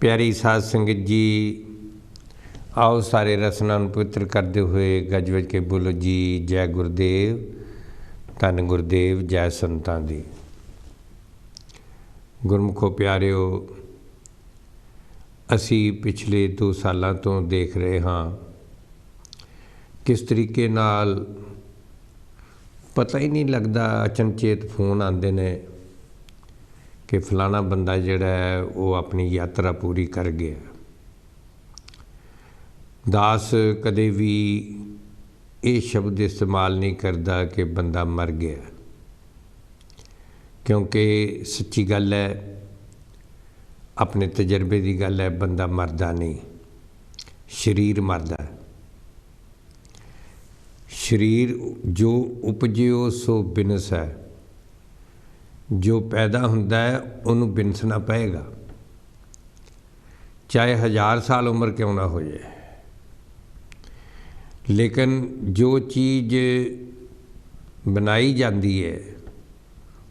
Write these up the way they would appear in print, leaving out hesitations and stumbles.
प्यारी साध संगत जी, आओ सारे रसना पवित्र करते हुए गज वज के बोलो जी जय गुरुदेव, धन गुरुदेव, जय संतां दी। गुरमुखो प्यारिओ, असी पिछले 2 सालों तो देख रहे हाँ किस तरीके नाल पता ही नहीं लगता, अचनचेत फोन आते ने कि फलाना बंदा जिहड़ा है वो अपनी यात्रा पूरी कर गया। दास कदे भी ये शब्द इस्तेमाल नहीं करता कि बंदा मर गया, क्योंकि सच्ची गल है, अपने तजर्बे की गल है, बंदा मरदा नहीं, शरीर मरदा है। शरीर जो उपजिओ सो बिनस है, जो पैदा हुंदा है उन्होंने बिनसना पएगा, चाहे 1000 साल उम्र क्यों ना हो जाए। लेकिन जो चीज़ बनाई जाती है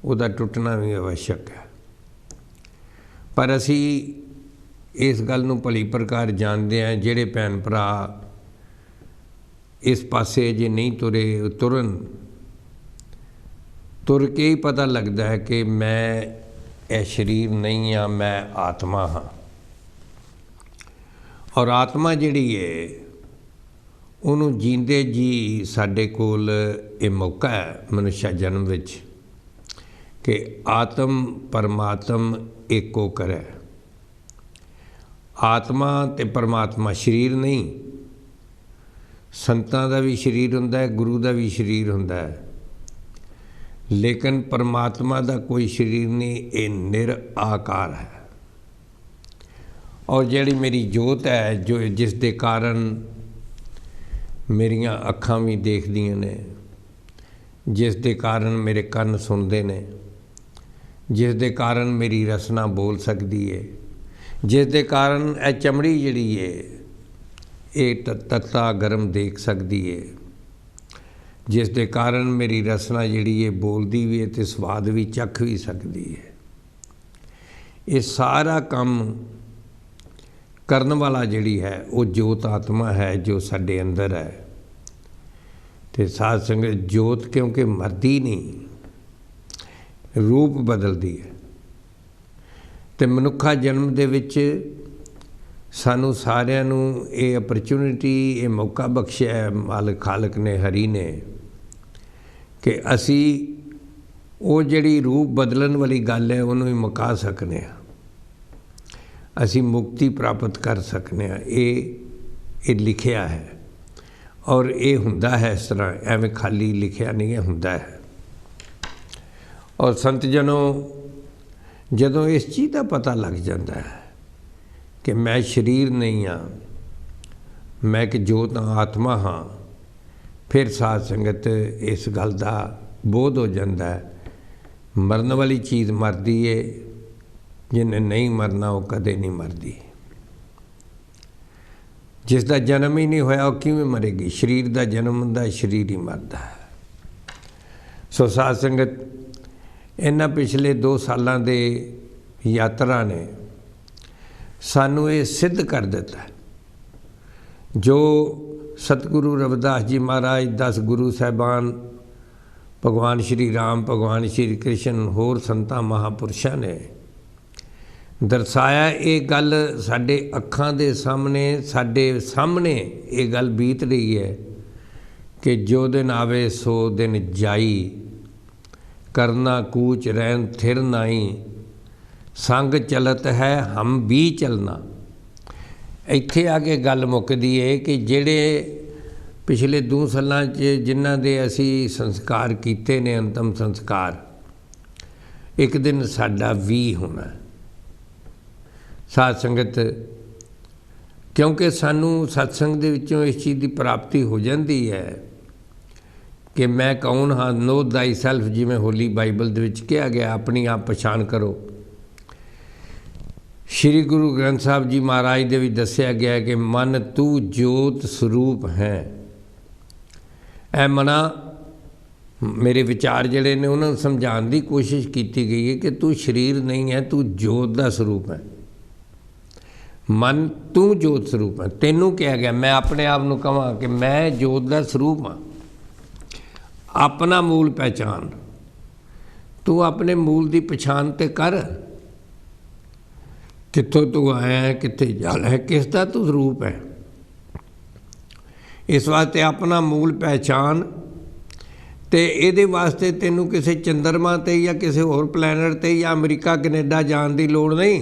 उसका टुटना भी आवश्यक है। पर असी इस गल नूं भली प्रकार जानते हैं, जिहड़े भैन भरा इस पासे जे नहीं तुरे, तुर के ही पता लगता है कि मैं यह शरीर नहीं हाँ, मैं आत्मा हाँ। और आत्मा जिहड़ी है उन्होंने जींदे जी साडे कोल ये मौका है मनुष्य जन्म विच कि आत्म परमात्म एको करे। आत्मा ते परमात्मा शरीर नहीं, संतां दा भी शरीर हुंदा है, गुरु दा भी शरीर हुंदा है, लेकिन परमात्मा दा कोई शरीर नहीं, ये निराकार है। और जिहड़ी मेरी जोत है, जो जिस दे कारण मेरियां अखां भी देखदियां ने, जिस दे कारण मेरे कन्न सुनते ने, जिस दे कारण मेरी रसना बोल सकती है, जिस दे कारण यह चमड़ी जिहड़ी है ये तत्ता गर्म देख सकती है, जिस दे कारण मेरी रसना जिहड़ी है बोलती भी है तो स्वाद भी चख भी सकती है। ये सारा काम करन वाला जिहड़ी है वो जोत आत्मा है जो साडे अंदर है। तो साध संगत जोत क्योंकि मरदी नहीं, रूप बदलती है। तो मनुखा जन्म दे विच सानू सारिਆਂ ਨੂੰ ਇਹ अपॉर्चुनिटी, ये मौका बख्शिया है मालिक खालक ने, हरी ने, कि असी वो जिहड़ी रूप बदलन वाली गल है उन्होंने ही मुका सकने, असी मुक्ति प्राप्त कर सकने। ये लिखिया है और ये हुंदा है इस तरह, एवं खाली लिखिया नहीं है, हुंदा है। और संत जनों जदों इस चीज़ का पता लग जाता है कि मैं शरीर नहीं हाँ, मैं एक जोत हाँ, आत्मा हाँ, फिर साध संगत इस गल का बोध हो जाता है। मरन वाली चीज़ मरदी है, जिन्हें नहीं मरना वो कदे नहीं मरदी। जिसका जन्म ही नहीं होया वो किवें मरेगी। शरीर का जन्म हुंदा, शरीर ही मरदा है। सो साध संगत इन्हां पिछले 2 सालों के यात्रा ने सानू ये सिद्ध कर दिता है, जो सतगुरु रविदास जी महाराज, 10 गुरु साहबान, भगवान श्री राम, भगवान श्री कृष्ण, होर संतां महापुरुषों ने दर्शाया। ये गल साडे अखां दे सामने, साडे सामने ये गल बीत रही है कि जो दिन आवे सो दिन जाई, करना कूच रहन थिर नाई, संग चलत है हम भी चलना। इत्थे आके गल मुकदी है कि जिहड़े पिछले 2 सालों जिन्हां दे असी संस्कार कीते ने, अंतिम संस्कार, एक दिन साडा भी होना। साध संगत क्योंकि सानू सत्संग दे विचों इस चीज़ की प्राप्ति हो जाती है कि मैं कौन हाँ, नो दाई सैल्फ, जिमें होली बाइबल दे विच कहा गया, अपनी आप पछाण करो। श्री गुरु ग्रंथ साहब जी महाराज दे भी दस्या गया कि मन तू जोत स्वरूप है। ऐ मना मेरे विचार जड़े ने उन्होंने समझाने की कोशिश की गई है कि तू शरीर नहीं है, तू जोत का स्वरूप है। मन तू जोत स्वरूप है। तेनू कहा गया, मैं अपने आप को कहां कि मैं जोत का स्वरूप हाँ। अपना मूल पहचान, तू अपने मूल की पछाण तो कर, कित्थों तू आया है, कित्थे जाना है, किसका तू स्वरूप है। इस वास्ते अपना मूल पहचान, तो ये वास्ते तेनू किसी चंद्रमा ते या किसी होर प्लैनट ते या अमरीका कनेडा जाने की लोड़ नहीं,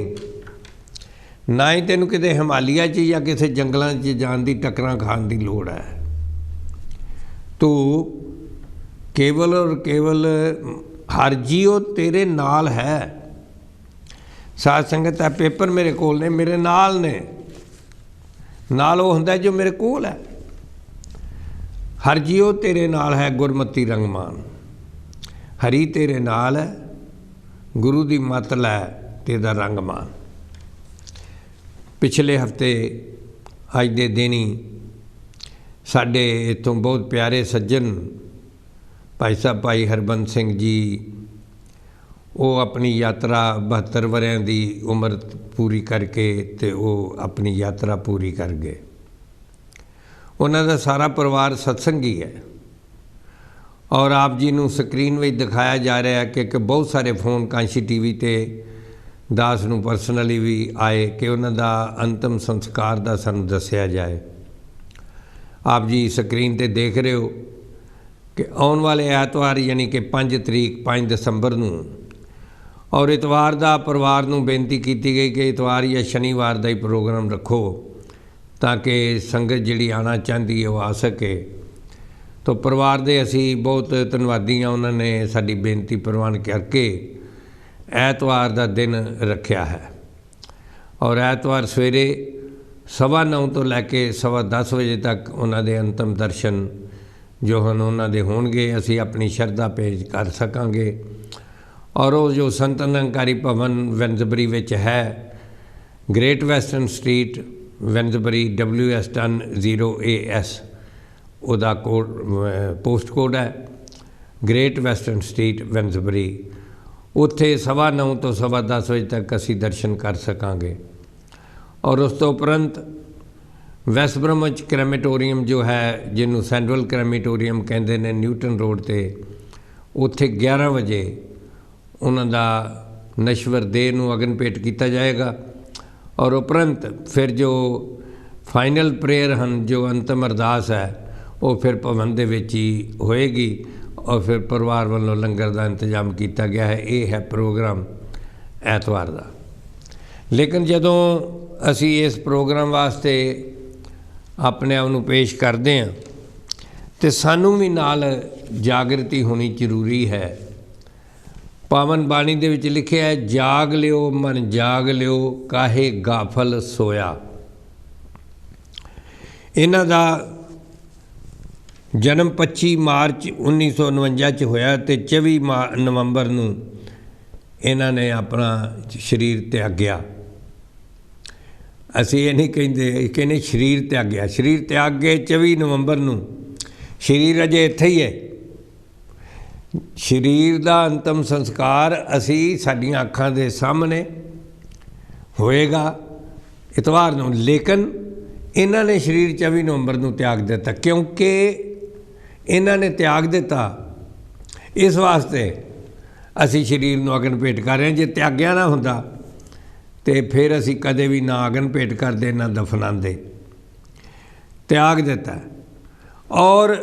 ना ही तेनू किते हिमालय च या किसी जंगलों च जाने की टक्करां खाण की लोड़ है। तू केवल और केवल हर जीव तेरे नाल है। साध संगत है, पेपर मेरे कोल ने, मेरे नाल ने, नाल वो हुंदा जो मेरे कोल है। हर जीव तेरे नाल है गुरमती रंगमान, हरी तेरे नाल है, गुरु दी मत लै तेरा रंगमान। पिछले हफ्ते अज दे दिन ही साडे इत्थों बहुत प्यारे सज्जन भाई साहब भाई हरबंस सिंह जी, वो अपनी यात्रा 72 वरियां की उम्र पूरी करके ते वो अपनी यात्रा पूरी कर गए। उन्हों का सारा परिवार सत्संगी है और आप जी नूं स्क्रीन में दिखाया जा रहा है कि बहुत सारे फोन कांशी टीवी ते दास नूं परसनली भी आए कि उन्हों का अंतिम संस्कार का सानूं दस्या जाए। आप जी स्क्रीन ते देख रहे हो कि आने वाले ऐतवार यानी कि 5 तरीक 5 दसंबर नूं और इतवार का परिवार नूं बेनती की गई कि इतवार या शनिवार का ही प्रोग्राम रखो ताकि संगत जिहड़ी आना चाहती है वो आ सके। तो परिवार दे असी बहुत धन्नवादी हाँ, उन्होंने साडी बेनती प्रवान करके ऐतवार का दिन रखा है और ऐतवार सवेरे 9:15 तो लैके 10:15 बजे तक उन्होंने अंतिम दर्शन जो हैं उन्होंने होणगे, असी अपनी शरधा पेश कर सकांगे। और वो जो संत निरंकारी भवन वेंसबरी विच है, great western street वेंसबरी WS10 0AS उदा कोड पोस्ट कोड है, ग्रेट वैसटर्न स्ट्रीट वेंसबरी। उत्थे 9:15 तो 10:15 बजे तक असी दर्शन कर सकांगे। और उस तो उपरंत वैस्ट ब्रह्मच क्रेमेटोरीयम जो है, जिन्हों सैंडवल क्रेमेटोरीयम कहते हैं, न्यूटन रोड ते, उत्थे 11 बजे उन्होंने नश्वर देह नूं अगन भेंट किया जाएगा। और उपरंत फिर जो फाइनल प्रेयर हैं, जो अंतिम अरदास है, वो फिर भवन दे विच ही होएगी और फिर परिवार वालों लंगर का इंतजाम किया गया है। ये है प्रोग्राम ऐतवार का। लेकिन जदों असी इस प्रोग्राम वास्ते अपने आप नूं पेश करते हैं तो सानू भी नाल जागृति होनी जरूरी है। पावन बाणी दे विच लिखिया है, जाग लियो मन जाग लियो काहे गाफल सोया। इन्हां दा जन्म 25 मार्च 1949 च होया ते 24 नवंबर नूं इन्हां ने अपना शरीर त्यागया। असी ये नहीं कहते शरीर त्यागया, शरीर त्याग गए 24 नवंबर नूं। शरीर अजे इत्थे ही है। शरीर का अंतिम संस्कार असी साडियां अखां दे सामने होएगा इतवार नूं, लेकिन इन्हां ने शरीर 24 नवंबर नूं त्याग दिता। क्योंकि इन्हां ने त्याग दिता, इस वास्ते असी शरीर नूं अगन भेंट कर रहे हैं। जे त्यागया ना हुंदा तो फिर असी कदे भी ना अगन भेंट करते ना दफनाते। त्याग दिता। और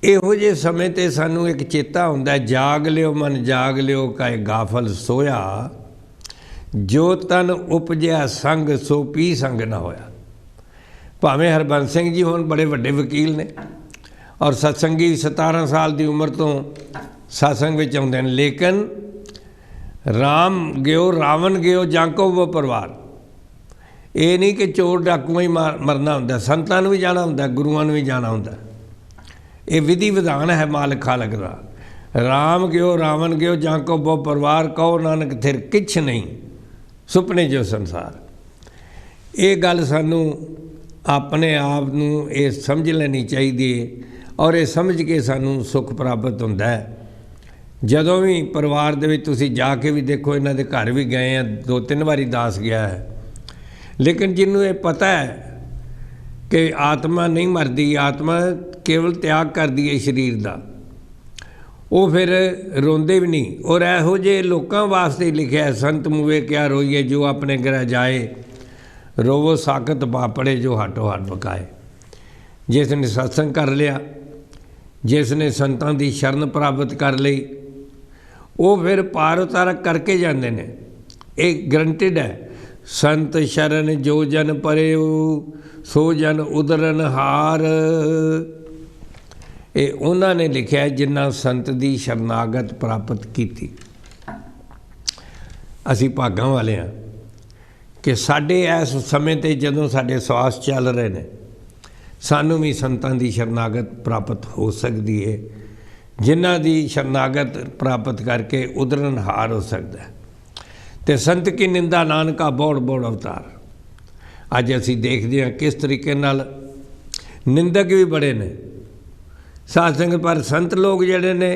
इहो जे समय ते सानू एक चेता हुंदा है, जाग लियो मन जाग लियो काहे गाफल सोया, जो तन उपजया संग सो पी संग ना होया। भावें हरबंस सिंह जी होण बड़े वड्डे वकील ने और सत्संगी 17 साल की उम्र तो सत्संग विच आउंदे हैं, लेकिन राम गयो रावण गयो जांको वो परिवार। ये नहीं कि चोर डाकुआ ही मरना हुंदा, संतां नूं भी जाना हुंदा, गुरुआं नूं भी जाना हुंदा। ये विधि विधान है मालिक खालक का। राम गयो रावण गयो जांको वो परिवार, कहो नानक थिर किछ नहीं सुपने जो संसार। ये गल सानू अपने आप नूं ये समझ लेनी चाहिए और ये समझ के सानू सुख प्राप्त होंदा है। जदों भी परिवार दे विच तुसीं जाके भी देखो, इन्हां दे घर भी गए हैं, 2-3 बारी दास गया है, लेकिन जिन्हों ये पता है कि आत्मा नहीं मरदी, आत्मा केवल त्याग करदी है शरीर का, वो फिर रोंदे भी नहीं। और इहो जे लोगों वास्ते लिखा है, संत मुए क्या रोइए जो अपने घर जाए, रोवो साकत पापड़े जो हाटो हाट पकाए। जिसने सत्संग कर लिया, जिसने संतां की शरण प्राप्त कर ली, वो फिर पार उतारा करके जाते हैं। एक ग्रंटिड है, संत शरण जो जन परे सो जन उदरन हार। ये उन्होंने लिखा है जिन्ना संत की शरनागत प्राप्त की। असी भागां वाले हाँ कि साढ़े इस समय ते जदों साढ़े श्वास चल रहे हैं, सानू भी संतां की शरनागत प्राप्त हो सकती है, जिन्हां की शरनागत प्राप्त करके उदरन हार हो सकता है। तो संत की निंदा नानका बौड़ बौड़ अवतार। अज असी देखते हैं किस तरीके नाल निंदक भी बड़े ने साध संगत, पर संत लोग जिहड़े ने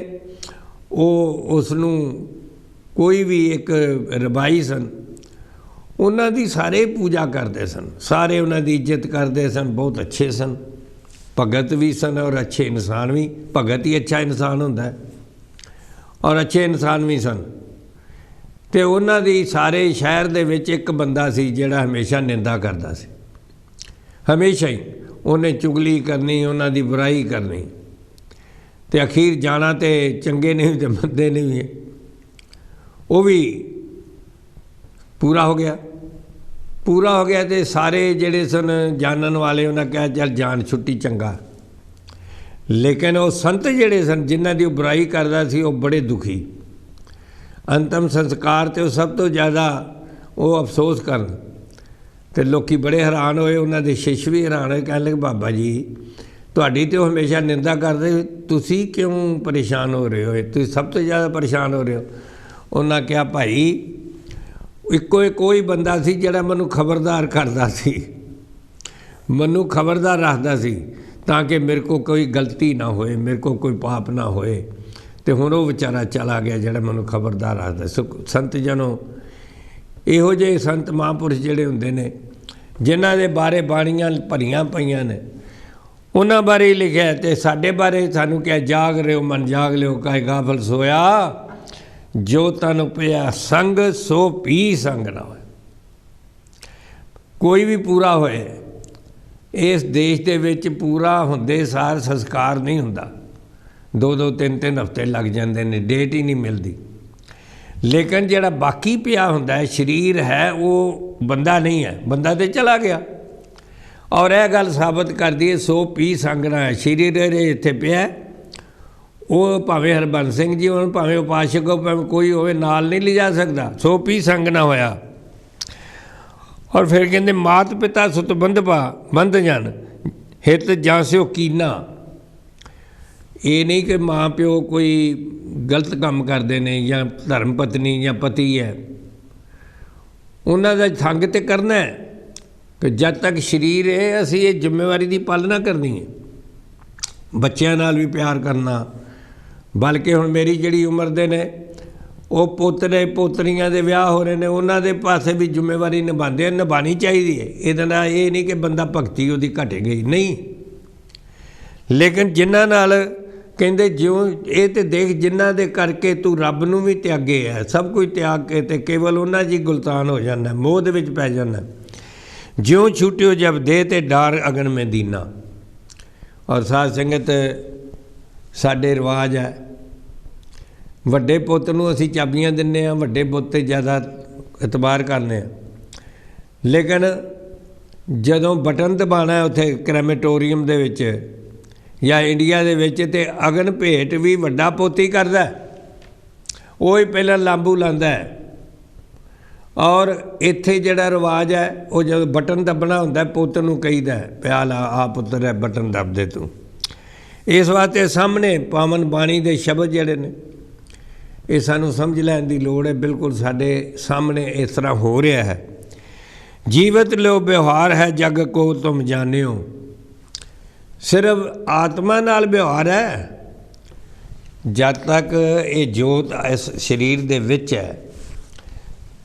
वो उसनू कोई भी एक रबाई सन, उन्हां दी सारे पूजा करते सन, सारे उन्हां दी इज्जत करते सन, बहुत अच्छे सन, भगत भी सन और अच्छे इंसान भी। भगत ही अच्छा इंसान होंदा है और अच्छे इंसान भी सन। तो उन्हां दी सारे शहर दे विच एक बंदा सी जिहड़ा हमेशा निंदा करदा सी, हमेशा ही उन्हें चुगली करनी, उन्हां दी बुराई करनी। तो अखीर जाना तो चंगे नहीं तो मंदे नहीं है, वो भी पूरा हो गया। पूरा हो गया तो सारे जिहड़े सन जानन वाले उन्हें कहा चल जान छुट्टी चंगा। लेकिन वो संत जिहड़े सन जिन्हां दी बुराई करदा सी, वो बड़े दुखी। अंतिम संस्कार तो सब तो ज़्यादा वो अफसोस करन। तो लोग बड़े हैरान होए, उन्होंने शिष्य भी हैरान होए, कहने लगे बाबा जी तुहाडी तो हमेशा निंदा करते, तुसी क्यों परेशान हो रहे हो, तुसी सब तो ज़्यादा परेशान हो रहे हो। उन्होंने कहा भाई इक्को कोई बंदा सी जिहड़ा मैनू खबरदार करदा सी, मैनू खबरदार रखदा सी ताकि मेरे को कोई गलती ना होए, मेरे को कोई पाप ना होए। तो हुण वो बेचारा चला गया जिहड़ा मैनू खबरदार रखदा। संत जनों इहो जे संत महापुरुष जिहड़े हुंदे ने जिन्हां दे बारे बाणियां भरियां पईयां ने, उन्हां बारे ही लिखिआ। ते साडे बारे सानू क्या, जाग रहे हो मन जाग लिओ, काहे गाफल सोया, जो तन पिया संग सो पी संग ना होए। कोई भी पूरा होए, इस देश दे विच पूरा हुंदे सार संस्कार नहीं हुंदा, 2-2 3-3 हफ्ते लग जाते हैं, डेट ही नहीं मिलती। लेकिन जिहड़ा बाकी पिया हुंदा है शरीर है, वो बंदा नहीं है, बंदा तो चला गया। और यह गल साबित कर दी है, सो पी संग ना है। शरीर इत्थे पिया, वो भावें हरबंस सिंह जी हो, भावें उपासक हो, भावें कोई होवे, नाल नहीं ले जा सकता, सो पी संग ना होया। और फिर कहते मात पिता सुत बंधपा बंध जन हित जां स्यो कीना। ये नहीं कि माँ प्यो कोई गलत काम करते हैं या धर्म पत्नी या पति है, उन्होंने संग तो करना है कि जब तक शरीर है असी ये जिम्मेवारी की पालना करनी है। बच्चों नाल भी प्यार करना, बल्कि हुण मेरी जिहड़ी उम्र दे ने वो पोतरे पोतरियां दे विआह हो रहे हैं, उन्हां दे पासे भी जिम्मेवारी निभाते, निभानी चाहिए है। ये नहीं कि बंदा भगती उहदी घटे गई, नहीं। लेकिन जिन्हां नाल कहते ज्यों ये तो देख जिन्हां दे करके तू रब नूं भी त्यागे है, सब कुछ त्याग के ते केवल उन्हां जी गुलतान हो जाना, मोह दे विच पै जाना। ज्यों छूटियो जब दे ते डार अगन में दीना। और साध संगत साडे रिवाज है, वड्डे पुत्त नूं असीं चाबियां दिंदे हां, वड्डे पुत्त ते ज़्यादा इतबार करने हैं। लेकिन जदों बटन दबाना है उत्थे क्रेमेटोरीयम दे विच या इंडिया दे विच, ते अगन भेट भी वड्डा पुत्त ही करदा है, वो ही पहला लांबू लांदा है। और इत्थे जिहड़ा रिवाज है, वो जब बटन दबना हुंदा है पुत्त नूं कहीदा है पिया ला आ पुत्तर है बटन दब दे तूं। इस वास्ते सामने पावन बाणी दे शब्द जिहड़े ने ये सानू समझ लैण दी लोड़ है। बिल्कुल साडे सामने इस तरह हो रहा है। जीवत लो व्यवहार है जग को तुम जानियो। सिर्फ आत्मा नाल व्यवहार है, जब तक ये जोत इस शरीर दे विच है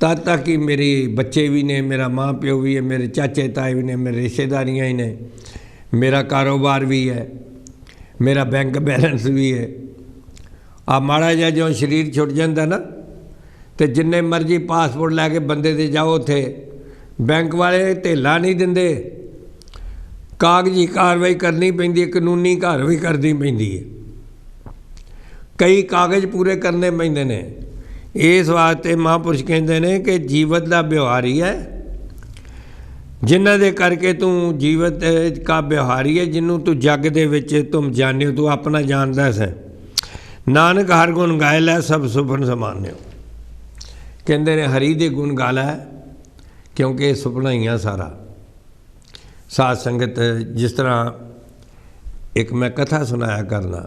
तद तक कि मेरे बच्चे भी ने, मेरा माँ प्यो भी है, मेरे चाचे ताए भी ने, मेरे रिश्तेदारियाँ ही ने, मेरा कारोबार भी है, मेरा बैंक बैलेंस भी है। आ माड़ा जिहा जो शरीर छुट जाता ना, तो जिन्ने मर्जी पासपोर्ट लैके बंदे दे जाओ, उत्थे बैंक वाले ढेला नहीं देंदे, कागजी कार्रवाई करनी पैंदी है, कानूनी कार्रवाई करनी पैंदी है, कई कागज़ पूरे करने पैंदे ने। इस वास्ते महापुरुष कहते हैं कि जीवत का व्यवहारी है, जिन्हां दे करके तू जीवत का व्यवहारी है, जिन्हों तू जग दे विच तुम जाने, तू अपना जानदा है। नानक हर गुण गाय लै सब सुपन समान्यो, कहते ने हरी दे गुण गा लै, क्योंकि ये सुपना ही आ सारा। साध संगत, जिस तरह एक मैं कथा सुनाया करना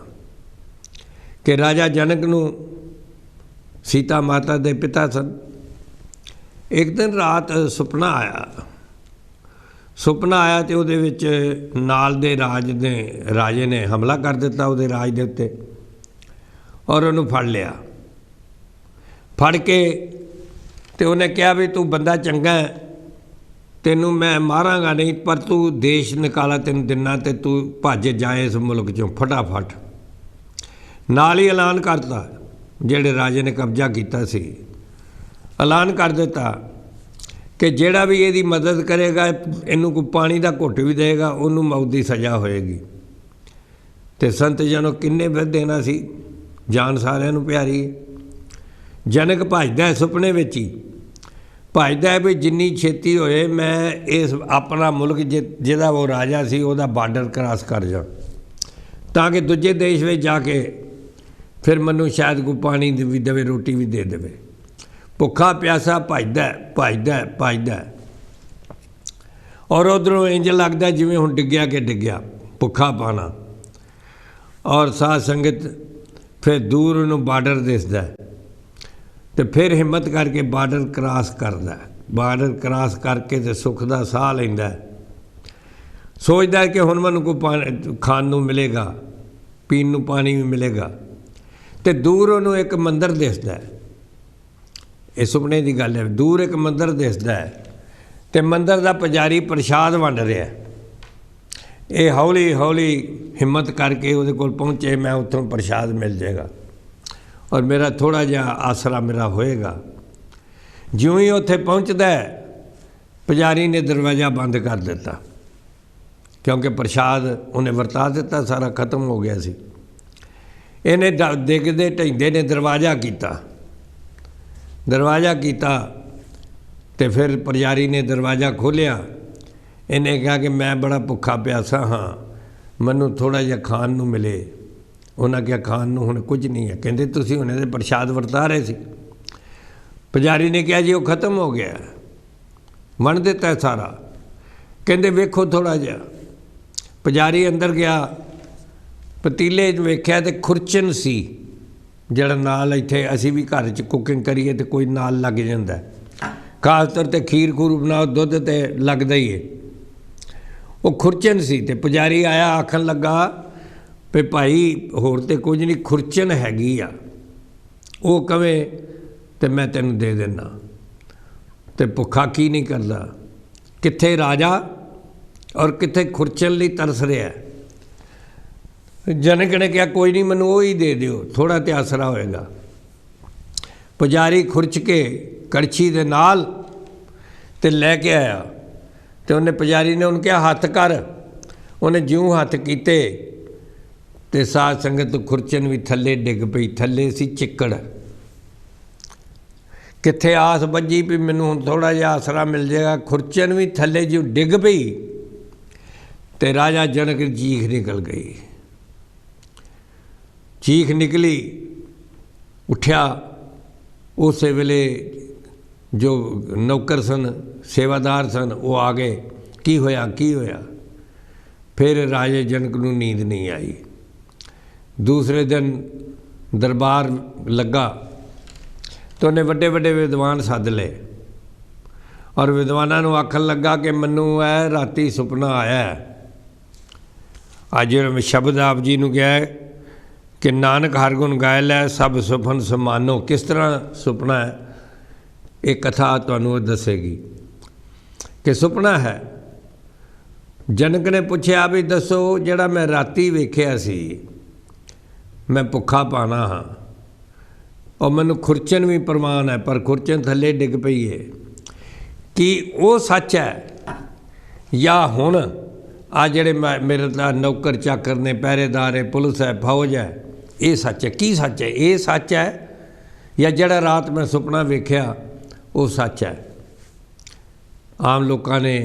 कि राजा जनक नूं सीता माता दे पिता सन, एक दिन रात सुपना आया। सुपना आया तो उहदे विच नाल दे राजे ने हमला कर दिता उहदे राज दे उत्ते, और उहनूं फड़ लिया। फड़ के तो उन्हें कहा भी तू बंदा चंगा है, तेनू मैं मारांगा नहीं, पर तू देश निकाला तेन दिना, तो तू भज जाए इस मुल्क चों फटाफट। नाल ही ऐलान करता, जेड़े राजे ने कब्जा किया सी, ऐलान कर दिता कि जेड़ा भी इसकी मदद करेगा, इनू कोई पानी का घुट भी देगा, उन्होंने मौत की सज़ा होएगी। तो संत जनों किन्ने फिर देना सी, जान सारिਆਂ ਨੂੰ प्यारी है। जनक भजदा है सुपने विच ही, भजदा है भी जिन्नी छेती होए मैं इस अपना मुल्क जिहदा वो राजा सी उहदा बार्डर क्रॉस कर जा, ताकि दूजे देश में जाके फिर मैनू शायद कोई पानी भी देवे, रोटी भी दे देवे। भुखा प्यासा भजदा भजदा भजदा, और उधरों इंज लगता जिवें हुण डिग्या के डिग्या, भुखा पाना। और साध संगत फिर दूर उन्होंने बार्डर दिसदा, तो फिर हिम्मत करके बार्डर क्रॉस करदा। बार्डर क्रॉस करके तो सुख का साह लैंदा, सोचता है कि हुण मैनू कोई पानी खाण नूं मिलेगा, पीण नूं पानी भी मिलेगा। तो दूर उन्होंने एक मंदिर दिसदा है, ये सुपने की गल है। दूर एक मंदिर दिसदा है, तो मंदिर का पुजारी प्रसाद वंड रहा है। ये हौली हौली हिम्मत करके उहदे कोल पहुँचे, मैं उत्थों प्रसाद मिल जाएगा और मेरा थोड़ा जिहा आसरा मेरा होएगा। ज्यों ही उत्थे पहुँचता है, पुजारी ने दरवाज़ा बंद कर दिता, क्योंकि प्रसाद उन्हें वरता दिता, सारा खत्म हो गया सी। इन्हें देखते ढेंदे ने दरवाज़ा किया, दरवाज़ा किया, तो फिर पुजारी ने दरवाज़ा खोलिया। इन्हें कहा कि मैं बड़ा भुखा प्यासा हाँ, मैनू थोड़ा जिहा खाण नूं मिले। उन्हें क्या खाण नूं हुण कुछ नहीं है, कहते तुसीं हुणे ते प्रसाद वरता रहे सी। पुजारी ने कहा जी वो खत्म हो गया, वंड दिता है सारा। कहते वेखो थोड़ा जिहा। पुजारी अंदर गया, पतीले वेख्या तो खुरचन सी, जड़ा नाल इत्थे असीं भी घर च कुकिंग करिए तो कोई नाल लग जाता है, खास तौर पर खीर खूर बनाओ दुध तो लगता ही है। वो खुरचन सी, तो पुजारी आया आखन लगा भी भाई होर तो कुछ नहीं, खुरचन हैगी आ, वो कवे तो मैं तेनू दे देना। तो भुखा की नहीं करता, कित्थे राजा और कित्थे खुरचन लई तरस रहा है। जनक ने कहा कोई नहीं, मैनू वो ही दे दिओ, थोड़ा तो आसरा होएगा। पुजारी खुरच के कड़छी दे नाल ते लैके आया, तो उन्हें पुजारी ने उनके हथ कर, उन्हें ज्यों हथ कीते ते साध संगत खुरचन भी थले डिग पई। थले सी चिक्कड़, कित्थे आस बजी भी मैनू हुण थोड़ा जिहा आसरा मिल जाएगा, खुरचन भी थले जो डिग पई। ते राजा जनक की चीख निकल गई, चीख निकली, उठ्या। उस वेले जो नौकर सन, सेवादार सन, वो आ गए, की होया की होया। फिर राजे जनक नूं नींद नहीं आई। दूसरे दिन दरबार लगा तो उन्हें वड्डे वड्डे विद्वान सद ले, और विद्वानां नूं आखन लगा कि मैनू है राती सुपना आया है। अज शब्द आप जी नूं कहा है कि नानक हर गुण गाय लै सब सुपन समानो। किस तरह सुपना है ये कथा तुहानूं दसेगी कि सुपना है। जनक ने पूछया भी दसो जिहड़ा मैं राती वेखिया सी मैं भुखा पाना हाँ और मैनूं खुरचन भी प्रमाण है पर खुरचन थल्ले डिग पई है कि वो सच है या हुण आ जिहड़े मेरे तां नौकर चाकर ने पहरेदार है पुलिस है फौज है ये सच है। की सच है? ये सच है या जिहड़ा रात मैं सुपना वेखिया वो सच है? आम लोगों ने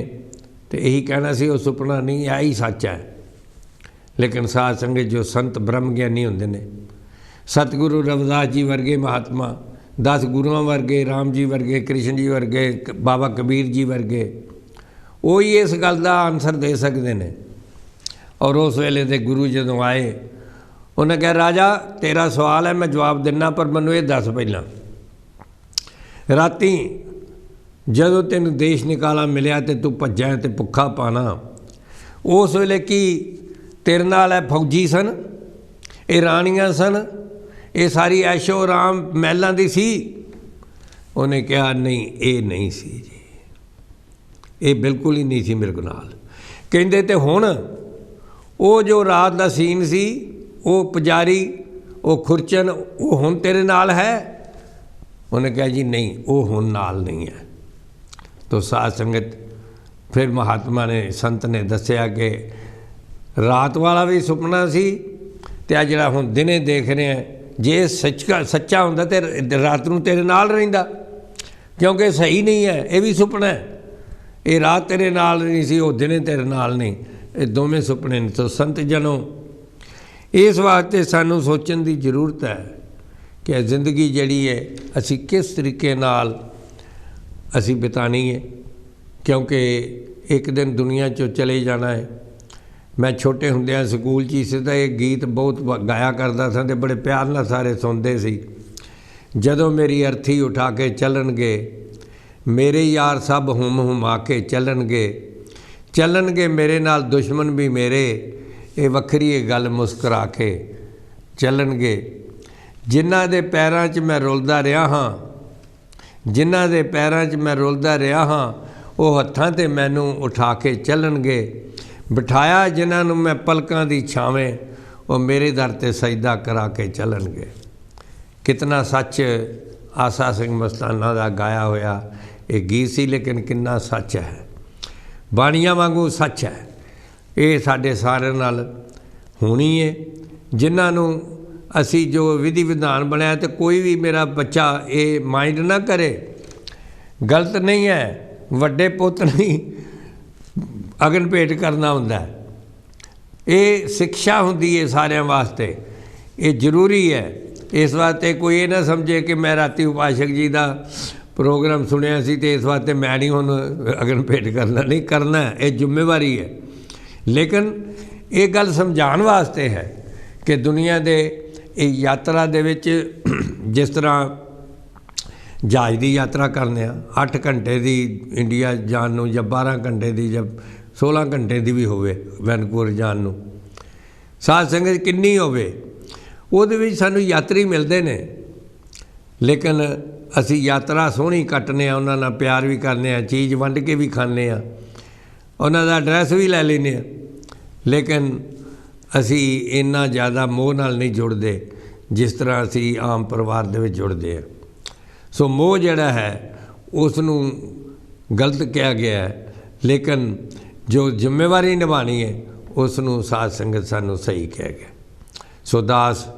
तो यही कहना सी वो सुपना नहीं है ही सच है। लेकिन साध संगत जो संत ब्रह्म ज्ञानी होंदे ने सतगुरु रविदास जी वर्गे महात्मा 10 गुरुआं वर्गे राम जी वर्गे कृष्ण जी वर्गे बाबा कबीर जी वर्गे वो ही इस गल का आंसर दे सकते हैं। और उस वेले दे गुरु जदों आए उन्हें कहा राजा तेरा सवाल है मैं जवाब देना पर मैनूं ये दस पहलां राती जदों तेन देश निकाला मिलिया तो तू भज्जा तो भुखा पाना उस वेले की तेरे नाल है फौजी सन ये राणियां सन ये सारी ऐशो आराम महलों की सी? उन्हें कहा नहीं ये नहीं सी जी ये बिल्कुल ही नहीं सी मेरे नाल। कहंदे ते हुण वो जो रात का सीन सी वो पुजारी वो खुरचन वो हुण तेरे नाल है? उन्हें कहा जी नहीं वो हुण नाल नहीं है। तो साध संगत फिर महात्मा ने संत ने दसिया कि रात वाला भी सुपना सी ते आ जिहड़ा हुण दिने देख रहे हैं जे सच्चा हुंदा ते रात नूं तेरे नाल रहिंदा क्योंकि सही नहीं है ये भी सुपना है। ये रात तेरे नाल नहीं सी वो दिने तेरे नाल नहीं ये दोवें सुपने ने। तो संत जनों इस वास्ते सानूं सोचण की जरूरत है कि जिंदगी जिहड़ी है असी किस तरीके नाल असी बितानी है क्योंकि एक दिन दुनिया चो चले जाना है। मैं छोटे हुंदियां स्कूल च सीधा एक गीत बहुत गाया करता था तो बड़े प्यार नाल सारे सुनते सी। जदों मेरी अर्थी उठा के चलणगे मेरे यार सब हुम हुमा के चलणगे मेरे नाल दुश्मन भी मेरे ये वखरी गल मुस्करा के चलणगे। जिन्हां दे पैरां च मैं रुलदा रहा हाँ जिन्हां दे पैरां च मैं रुलदा रहा हाँ वो हत्थां ते मैनूं उठा के चलणगे। बिठाया जिन्हां नूं मैं पलकां दी छावें वो मेरे दर ते सजदा करा के चलणगे। कितना सच आसा सिंह मस्ताना दा गाया होया ये गीत सी लेकिन कितना सच है बाणियां वांगू सच है। ये साडे सारे नाल होनी है जिन्हां नूं असी जो विधि विधान बनाया तो कोई भी मेरा बच्चा ये माइंड ना करे गलत नहीं है। वड्डे पुत नहीं अगन भेंट करना हुंदा है ये शिक्षा हुंदी है सारिਆਂ वास्ते ये जरूरी है। इस वास्ते कोई ये ना समझे कि मैं राती उपासक जी का प्रोग्राम सुनिया सी तो इस वास्ते मैं नहीं हुण अगन भेंट करना नहीं करना है ये जिम्मेवारी है। लेकिन ये गल समझाने वास्ते है कि दुनिया के यात्रा दे विच जिस तरह जहाज़ की यात्रा करने 8 घंटे की इंडिया जान नूं या 12 घंटे की या 16 घंटे की भी होवे वैनकूवर जान नूं साध संगत किन्नी होवे उहदे विच सानूं यात्री मिलते हैं। लेकिन असी यात्रा सोहनी कट्टने उन्हां नाल प्यार भी करने चीज़ वंड के भी खाने उन्हां दा एड्रैस भी लै लैने लेकिन असी इन्ना ज़्यादा मोह नाल नहीं जुड़ते जिस तरह असी आम परिवार दे विच जुड़ते हैं। सो मोह जिहड़ा है उसनूं गलत कहा गया है लेकिन जो जिम्मेवारी निभानी है उसनूं साध संगत सानूं सही कहा गया। सो दास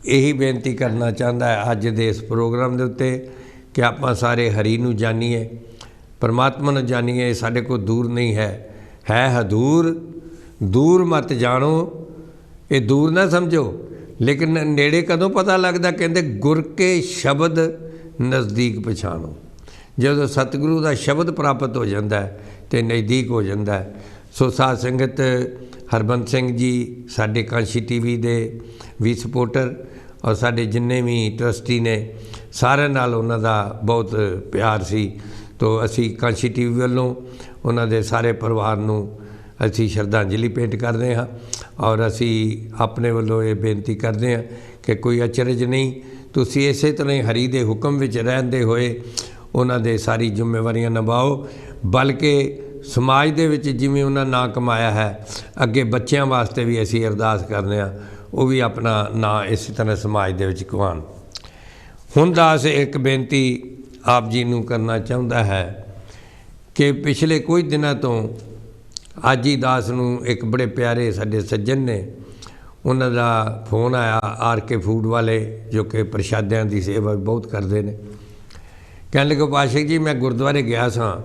यही बेनती करना चाहता है अज दे इस प्रोग्राम के उत्ते कि आपां सारे हरी नूं जानीए परमात्मा नूं जानीए साडे कोल दूर नहीं है हदूर दूर मत जानो ये दूर ना समझो लेकिन नेड़े कदों पता लगता कहते गुर के शब्द नज़दीक पछाणो। जो सतगुरु का शब्द प्राप्त हो जाता है तो नज़दीक हो जाता है। सो साध संगत हरबंस सिंह जी साडे कांशी टीवी दे भी सपोर्टर और साडे जिन्ने भी ट्रस्टी ने सारे नाल उन्हां दा बहुत प्यार सी। तो असी कांशी टीवी वालों उन्हां दे सारे परिवार नूं असी श्रद्धांजलि भेंट करते हैं और असी अपने वालों ये बेनती करते हैं कि कोई अचरज नहीं तुसी इस तरह हरी दे हुक्म विच रहंदे होए ਉਹਨਾਂ ਦੇ ਸਾਰੀ ਜ਼ਿੰਮੇਵਾਰੀਆਂ ਨਿਭਾਓ, ਬਲਕਿ ਸਮਾਜ ਦੇ ਵਿੱਚ ਜਿਵੇਂ ਉਹਨਾਂ ਨਾਂ ਕਮਾਇਆ ਹੈ, ਅੱਗੇ ਬੱਚਿਆਂ ਵਾਸਤੇ ਵੀ ਅਸੀਂ ਅਰਦਾਸ ਕਰਦੇ ਹਾਂ ਉਹ ਵੀ ਆਪਣਾ ਨਾਂ ਇਸੇ ਤਰ੍ਹਾਂ ਸਮਾਜ ਦੇ ਵਿੱਚ ਕਮਾਉਣ। ਹੁਣ ਦਾਸ ਇੱਕ ਬੇਨਤੀ ਆਪ ਜੀ ਨੂੰ ਕਰਨਾ ਚਾਹੁੰਦਾ ਹੈ ਕਿ ਪਿਛਲੇ ਕੁਝ ਦਿਨਾਂ ਤੋਂ ਅੱਜ ਹੀ ਦਾਸ ਨੂੰ ਇੱਕ ਬੜੇ ਪਿਆਰੇ ਸਾਡੇ ਸੱਜਣ ਨੇ, ਉਹਨਾਂ ਦਾ ਫੋਨ ਆਇਆ, RK ਫੂਡ ਵਾਲੇ, ਜੋ ਕਿ ਪ੍ਰਸ਼ਾਦਿਆਂ ਦੀ ਸੇਵਾ ਬਹੁਤ ਕਰਦੇ ਨੇ। ਕਹਿਣ ਲੱਗੇ ਪਾਸ਼ਾ ਜੀ ਮੈਂ ਗੁਰਦੁਆਰੇ ਗਿਆ ਸਾਂ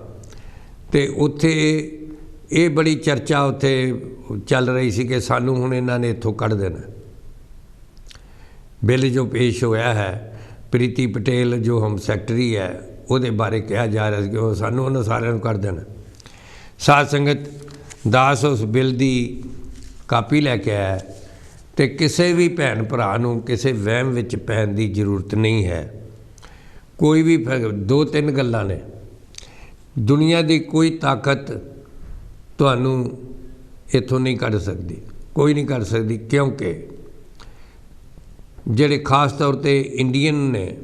ਅਤੇ ਉੱਥੇ ਇਹ ਬੜੀ ਚਰਚਾ ਉੱਥੇ ਚੱਲ ਰਹੀ ਸੀ ਕਿ ਸਾਨੂੰ ਹੁਣ ਇਹਨਾਂ ਨੇ ਇੱਥੋਂ ਕੱਢ ਦੇਣਾ। ਬਿੱਲ ਜੋ ਪੇਸ਼ ਹੋਇਆ ਹੈ, ਪ੍ਰੀਤੀ ਪਟੇਲ ਜੋ ਹੋਮ ਸੈਕਟਰੀ ਹੈ, ਉਹਦੇ ਬਾਰੇ ਕਿਹਾ ਜਾ ਰਿਹਾ ਸੀ ਕਿ ਉਹ ਸਾਨੂੰ ਉਹਨਾਂ ਸਾਰਿਆਂ ਨੂੰ ਕੱਢ ਦੇਣਾ। ਸਾਧ ਸੰਗਤ, ਦਾਸ ਉਸ ਬਿੱਲ ਦੀ ਕਾਪੀ ਲੈ ਕੇ ਆਇਆ ਅਤੇ ਕਿਸੇ ਵੀ ਭੈਣ ਭਰਾ ਨੂੰ ਕਿਸੇ ਵਹਿਮ ਵਿੱਚ ਪੈਣ ਦੀ ਜ਼ਰੂਰਤ ਨਹੀਂ ਹੈ। ਕੋਈ ਵੀ 2-3 ਗੱਲਾਂ ਨੇ। ਦੁਨੀਆ ਦੀ ਕੋਈ ਤਾਕਤ ਤੁਹਾਨੂੰ ਇੱਥੋਂ ਨਹੀਂ ਕੱਢ ਸਕਦੀ, ਕੋਈ ਨਹੀਂ ਕੱਢ ਸਕਦੀ, ਕਿਉਂਕਿ ਜਿਹੜੇ ਖਾਸ ਤੌਰ 'ਤੇ ਇੰਡੀਅਨ ਨੇ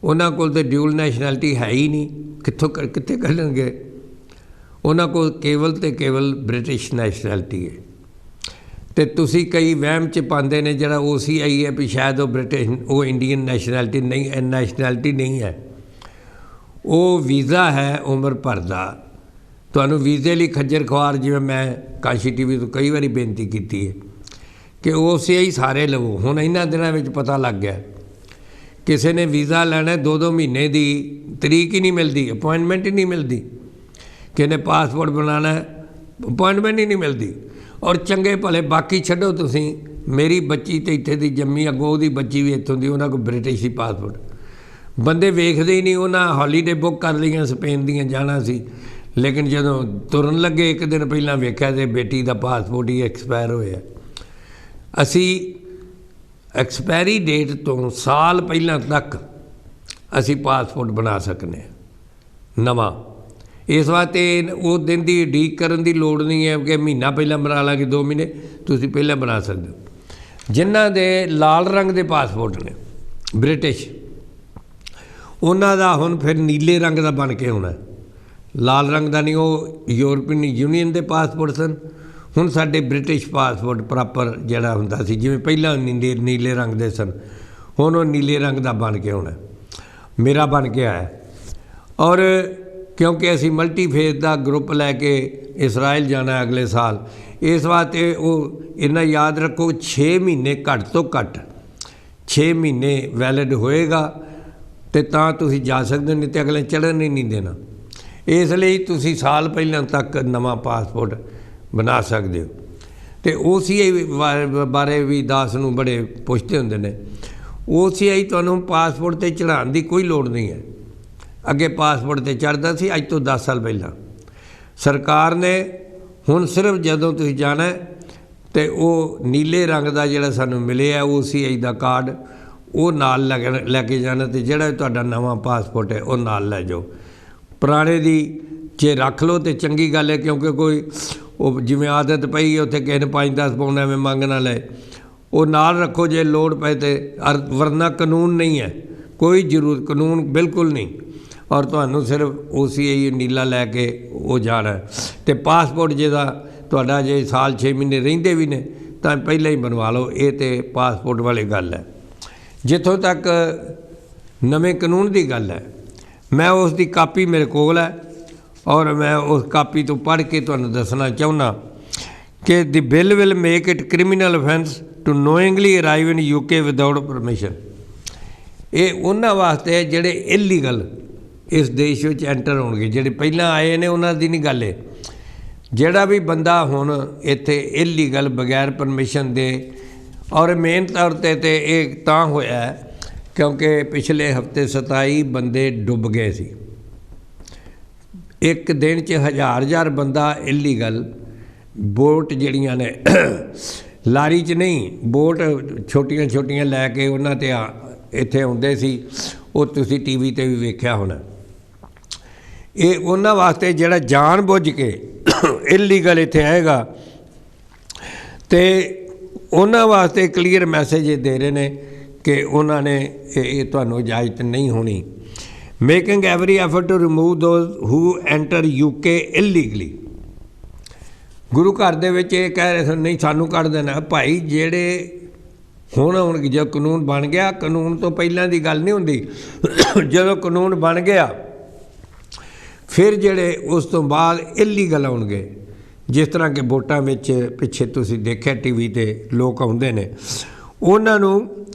ਉਹਨਾਂ ਕੋਲ ਤਾਂ ਡਿਊਲ ਨੈਸ਼ਨੈਲਿਟੀ ਹੈ ਹੀ ਨਹੀਂ, ਕਿੱਥੇ ਕੱਢਣਗੇ? ਉਹਨਾਂ ਕੋਲ ਕੇਵਲ ਅਤੇ ਕੇਵਲ ਬ੍ਰਿਟਿਸ਼ ਨੈਸ਼ਨੈਲਿਟੀ ਹੈ। ਅਤੇ ਤੁਸੀਂ ਕਈ ਵਹਿਮ 'ਚ ਪਾਉਂਦੇ ਨੇ ਜਿਹੜਾ OCI ਹੈ ਵੀ ਸ਼ਾਇਦ ਉਹ ਬ੍ਰਿਟਿਸ਼, ਉਹ ਇੰਡੀਅਨ ਨੈਸ਼ਨੈਲਿਟੀ ਨਹੀਂ ਹੈ। ਉਹ ਵੀਜ਼ਾ ਹੈ ਉਮਰ ਭਰ ਦਾ। ਤੁਹਾਨੂੰ ਵੀਜ਼ੇ ਲਈ ਖੱਜਰ ਖੁਆਰ, ਜਿਵੇਂ ਮੈਂ ਕਾਸ਼ੀ TV ਤੋਂ ਕਈ ਵਾਰੀ ਬੇਨਤੀ ਕੀਤੀ ਹੈ ਕਿ OCI ਸਾਰੇ ਲਵੋ। ਹੁਣ ਇਹਨਾਂ ਦਿਨਾਂ ਵਿੱਚ ਪਤਾ ਲੱਗ ਗਿਆ ਕਿਸੇ ਨੇ ਵੀਜ਼ਾ ਲੈਣਾ 2-2 ਮਹੀਨੇ ਦੀ ਤਰੀਕ ਹੀ ਨਹੀਂ ਮਿਲਦੀ, ਅਪੁਆਇੰਟਮੈਂਟ ਹੀ ਨਹੀਂ ਮਿਲਦੀ। ਕਿਸੇ ਨੇ ਪਾਸਪੋਰਟ ਬਣਾਉਣਾ, ਅਪੁਆਇੰਟਮੈਂਟ ਹੀ ਨਹੀਂ ਮਿਲਦੀ। ਔਰ ਚੰਗੇ ਭਲੇ ਬਾਕੀ ਛੱਡੋ, ਤੁਸੀਂ ਮੇਰੀ ਬੱਚੀ ਤਾਂ ਇੱਥੇ ਦੀ ਜੰਮੀ, ਅੱਗੋਂ ਉਹਦੀ ਬੱਚੀ ਵੀ ਇੱਥੋਂ ਦੀ, ਉਹਨਾਂ ਕੋਲ ਬ੍ਰਿਟਿਸ਼ ਹੀ ਪਾਸਪੋਰਟ। ਬੰਦੇ ਵੇਖਦੇ ਹੀ ਨਹੀਂ। ਉਹਨਾਂ ਹੌਲੀਡੇ ਬੁੱਕ ਕਰ ਲਈਆਂ, ਸਪੇਨ ਦੀਆਂ ਜਾਣਾ ਸੀ, ਲੇਕਿਨ ਜਦੋਂ ਤੁਰਨ ਲੱਗੇ 1 ਦਿਨ ਪਹਿਲਾਂ ਵੇਖਿਆ ਤੇ ਬੇਟੀ ਦਾ ਪਾਸਪੋਰਟ ਹੀ ਐਕਸਪਾਇਰ ਹੋਇਆ। ਅਸੀਂ ਐਕਸਪਾਇਰੀ ਡੇਟ ਤੋਂ ਸਾਲ ਪਹਿਲਾਂ ਤੱਕ ਅਸੀਂ ਪਾਸਪੋਰਟ ਬਣਾ ਸਕਦੇ ਹਾਂ ਨਵਾਂ। ਇਸ ਵਾਸਤੇ ਉਹ ਦਿਨ ਦੀ ਉਡੀਕ ਕਰਨ ਦੀ ਲੋੜ ਨਹੀਂ ਹੈ ਕਿ ਮਹੀਨਾ ਪਹਿਲਾਂ ਬਣਾ ਲਾਂਗੇ, 2 ਮਹੀਨੇ, ਤੁਸੀਂ ਪਹਿਲਾਂ ਬਣਾ ਸਕਦੇ ਹੋ। ਜਿਨ੍ਹਾਂ ਦੇ ਲਾਲ ਰੰਗ ਦੇ ਪਾਸਪੋਰਟ ਨੇ ਬ੍ਰਿਟਿਸ਼, ਉਹਨਾਂ ਦਾ ਹੁਣ ਫਿਰ ਨੀਲੇ ਰੰਗ ਦਾ ਬਣ ਕੇ ਆਉਣਾ। ਲਾਲ ਰੰਗ ਦਾ ਨਹੀਂ, ਉਹ ਯੂਰਪੀਅਨ ਯੂਨੀਅਨ ਦੇ ਪਾਸਪੋਰਟ ਸਨ। ਹੁਣ ਸਾਡੇ ਬ੍ਰਿਟਿਸ਼ ਪਾਸਪੋਰਟ ਪ੍ਰੋਪਰ ਜਿਹੜਾ ਹੁੰਦਾ ਸੀ, ਜਿਵੇਂ ਪਹਿਲਾਂ ਨੀਲੇ ਰੰਗ ਦੇ ਸਨ, ਹੁਣ ਉਹ ਨੀਲੇ ਰੰਗ ਦਾ ਬਣ ਕੇ ਆਉਣਾ। ਮੇਰਾ ਬਣ ਕੇ ਆਇਆ। ਔਰ ਕਿਉਂਕਿ ਅਸੀਂ ਮਲਟੀ ਫੇਸ ਦਾ ਗਰੁੱਪ ਲੈ ਕੇ ਇਸਰਾਈਲ ਜਾਣਾ ਅਗਲੇ ਸਾਲ, ਇਸ ਵਾਸਤੇ ਉਹ ਇੰਨਾ ਯਾਦ ਰੱਖੋ 6 ਮਹੀਨੇ ਘੱਟ ਤੋਂ ਘੱਟ 6 ਮਹੀਨੇ ਵੈਲਿਡ ਹੋਏਗਾ ਅਤੇ ਤਾਂ ਤੁਸੀਂ ਜਾ ਸਕਦੇ ਹੋ, ਨਹੀਂ ਤਾਂ ਅਗਲੇ ਚੜ੍ਹਨ ਹੀ ਨਹੀਂ ਦੇਣਾ। ਇਸ ਲਈ ਤੁਸੀਂ ਸਾਲ ਪਹਿਲਾਂ ਤੱਕ ਨਵਾਂ ਪਾਸਪੋਰਟ ਬਣਾ ਸਕਦੇ ਹੋ। ਅਤੇ OCI ਬਾਰੇ ਵੀ ਦਾਸ ਨੂੰ ਬੜੇ ਪੁੱਛਦੇ ਹੁੰਦੇ ਨੇ। OCI ਤੁਹਾਨੂੰ ਪਾਸਪੋਰਟ 'ਤੇ ਚੜ੍ਹਾਉਣ ਦੀ ਕੋਈ ਲੋੜ ਨਹੀਂ ਹੈ। ਅੱਗੇ ਪਾਸਪੋਰਟ 'ਤੇ ਚੜ੍ਹਦਾ ਸੀ, ਅੱਜ ਤੋਂ 10 ਸਾਲ ਪਹਿਲਾਂ। ਸਰਕਾਰ ਨੇ ਹੁਣ ਸਿਰਫ ਜਦੋਂ ਤੁਸੀਂ ਜਾਣਾ ਅਤੇ ਉਹ ਨੀਲੇ ਰੰਗ ਦਾ ਜਿਹੜਾ ਸਾਨੂੰ ਮਿਲਿਆ OCI ਦਾ ਕਾਰਡ, ਉਹ ਨਾਲ ਲੈ ਕੇ ਜਾਣਾ, ਅਤੇ ਜਿਹੜਾ ਤੁਹਾਡਾ ਨਵਾਂ ਪਾਸਪੋਰਟ ਹੈ ਉਹ ਨਾਲ ਲੈ ਜਾਓ। ਪੁਰਾਣੇ ਦੀ ਜੇ ਰੱਖ ਲਓ ਤਾਂ ਚੰਗੀ ਗੱਲ ਹੈ, ਕਿਉਂਕਿ ਕੋਈ ਉਹ ਜਿਵੇਂ ਆਦਤ ਪਈ ਉੱਥੇ ਕਿਸੇ ਨੇ 5-10 ਪਾਉਣ ਐਵੇਂ ਮੰਗ ਨਾ ਲਏ। ਉਹ ਨਾਲ ਰੱਖੋ ਜੇ ਲੋੜ ਪਏ ਤਾਂ, ਵਰਨਾ ਕਾਨੂੰਨ ਨਹੀਂ ਹੈ, ਕੋਈ ਜ਼ਰੂਰਤ, ਕਾਨੂੰਨ ਬਿਲਕੁਲ ਨਹੀਂ। ਔਰ ਤੁਹਾਨੂੰ ਸਿਰਫ OCI ਨੀਲਾ ਲੈ ਕੇ ਉਹ ਜਾਣਾ। ਅਤੇ ਪਾਸਪੋਰਟ ਜਿਹਦਾ ਤੁਹਾਡਾ ਜੇ ਸਾਲ 6 ਮਹੀਨੇ ਰਹਿੰਦੇ ਵੀ ਨੇ ਤਾਂ ਪਹਿਲਾਂ ਹੀ ਬਣਵਾ ਲਓ। ਇਹ ਤਾਂ ਪਾਸਪੋਰਟ ਵਾਲੀ ਗੱਲ ਹੈ। ਜਿੱਥੋਂ ਤੱਕ ਨਵੇਂ ਕਾਨੂੰਨ ਦੀ ਗੱਲ ਹੈ, ਮੈਂ ਉਸ ਦੀ ਕਾਪੀ ਮੇਰੇ ਕੋਲ ਹੈ ਔਰ ਮੈਂ ਉਸ ਕਾਪੀ ਤੋਂ ਪੜ੍ਹ ਕੇ ਤੁਹਾਨੂੰ ਦੱਸਣਾ ਚਾਹੁੰਦਾ ਕਿ the bill will make it criminal offence to knowingly arrive in UK without permission. ਇਹ ਉਹਨਾਂ ਵਾਸਤੇ ਜਿਹੜੇ ਇਲੀਗਲ ਇਸ ਦੇਸ਼ ਵਿੱਚ ਐਂਟਰ ਹੋਣਗੇ, ਜਿਹੜੇ ਪਹਿਲਾਂ ਆਏ ਨੇ ਉਹਨਾਂ ਦੀ ਨਹੀਂ ਗੱਲ ਹੈ। ਜਿਹੜਾ ਵੀ ਬੰਦਾ ਹੁਣ ਇੱਥੇ ਇਲੀਗਲ ਬਗੈਰ ਪਰਮਿਸ਼ਨ ਦੇ, ਔਰ ਮੇਨ ਤੌਰ 'ਤੇ ਇਹ ਤਾਂ ਹੋਇਆ ਕਿਉਂਕਿ ਪਿਛਲੇ ਹਫ਼ਤੇ 27 ਬੰਦੇ ਡੁੱਬ ਗਏ ਸੀ। ਇੱਕ ਦਿਨ 'ਚ 1000 ਬੰਦਾ ਇਲੀਗਲ ਬੋਟ ਜਿਹੜੀਆਂ ਨੇ ਲਾਰੀ 'ਚ ਨਹੀਂ, ਬੋਟ ਛੋਟੀਆਂ ਲੈ ਕੇ ਉਹਨਾਂ 'ਤੇ ਇੱਥੇ ਆਉਂਦੇ ਸੀ। ਉਹ ਤੁਸੀਂ TV 'ਤੇ ਵੀ ਵੇਖਿਆ ਹੋਣਾ। ਇਹ ਉਹਨਾਂ ਵਾਸਤੇ ਜਿਹੜਾ ਜਾਣ ਬੁੱਝ ਕੇ ਇਲੀਗਲ ਇੱਥੇ ਆਏਗਾ, ਅਤੇ ਉਹਨਾਂ ਵਾਸਤੇ ਕਲੀਅਰ ਮੈਸੇਜ ਦੇ ਰਹੇ ਨੇ ਕਿ ਉਹਨਾਂ ਨੇ ਇਹ ਤੁਹਾਨੂੰ ਇਜਾਜ਼ਤ ਨਹੀਂ ਹੋਣੀ। Making every effort to remove those who enter UK illegally. ਗੁਰੂ ਘਰ ਦੇ ਵਿੱਚ ਇਹ ਕਹਿ ਰਹੇ ਸਨ ਨਹੀਂ ਸਾਨੂੰ ਕੱਢ ਦੇਣਾ। ਭਾਈ ਜਿਹੜੇ ਹੁਣ ਜੇ ਕਾਨੂੰਨ ਬਣ ਗਿਆ, ਕਾਨੂੰਨ ਤੋਂ ਪਹਿਲਾਂ ਦੀ ਗੱਲ ਨਹੀਂ ਹੁੰਦੀ। ਜਦੋਂ ਕਾਨੂੰਨ ਬਣ ਗਿਆ ਫਿਰ ਜਿਹੜੇ ਉਸ ਤੋਂ ਬਾਅਦ ਇਲੀਗਲ ਆਉਣਗੇ, ਜਿਸ ਤਰ੍ਹਾਂ ਕਿ ਵੋਟਾਂ ਵਿੱਚ ਪਿੱਛੇ ਤੁਸੀਂ ਦੇਖਿਆ TV 'ਤੇ ਲੋਕ ਆਉਂਦੇ ਨੇ, ਉਹਨਾਂ ਨੂੰ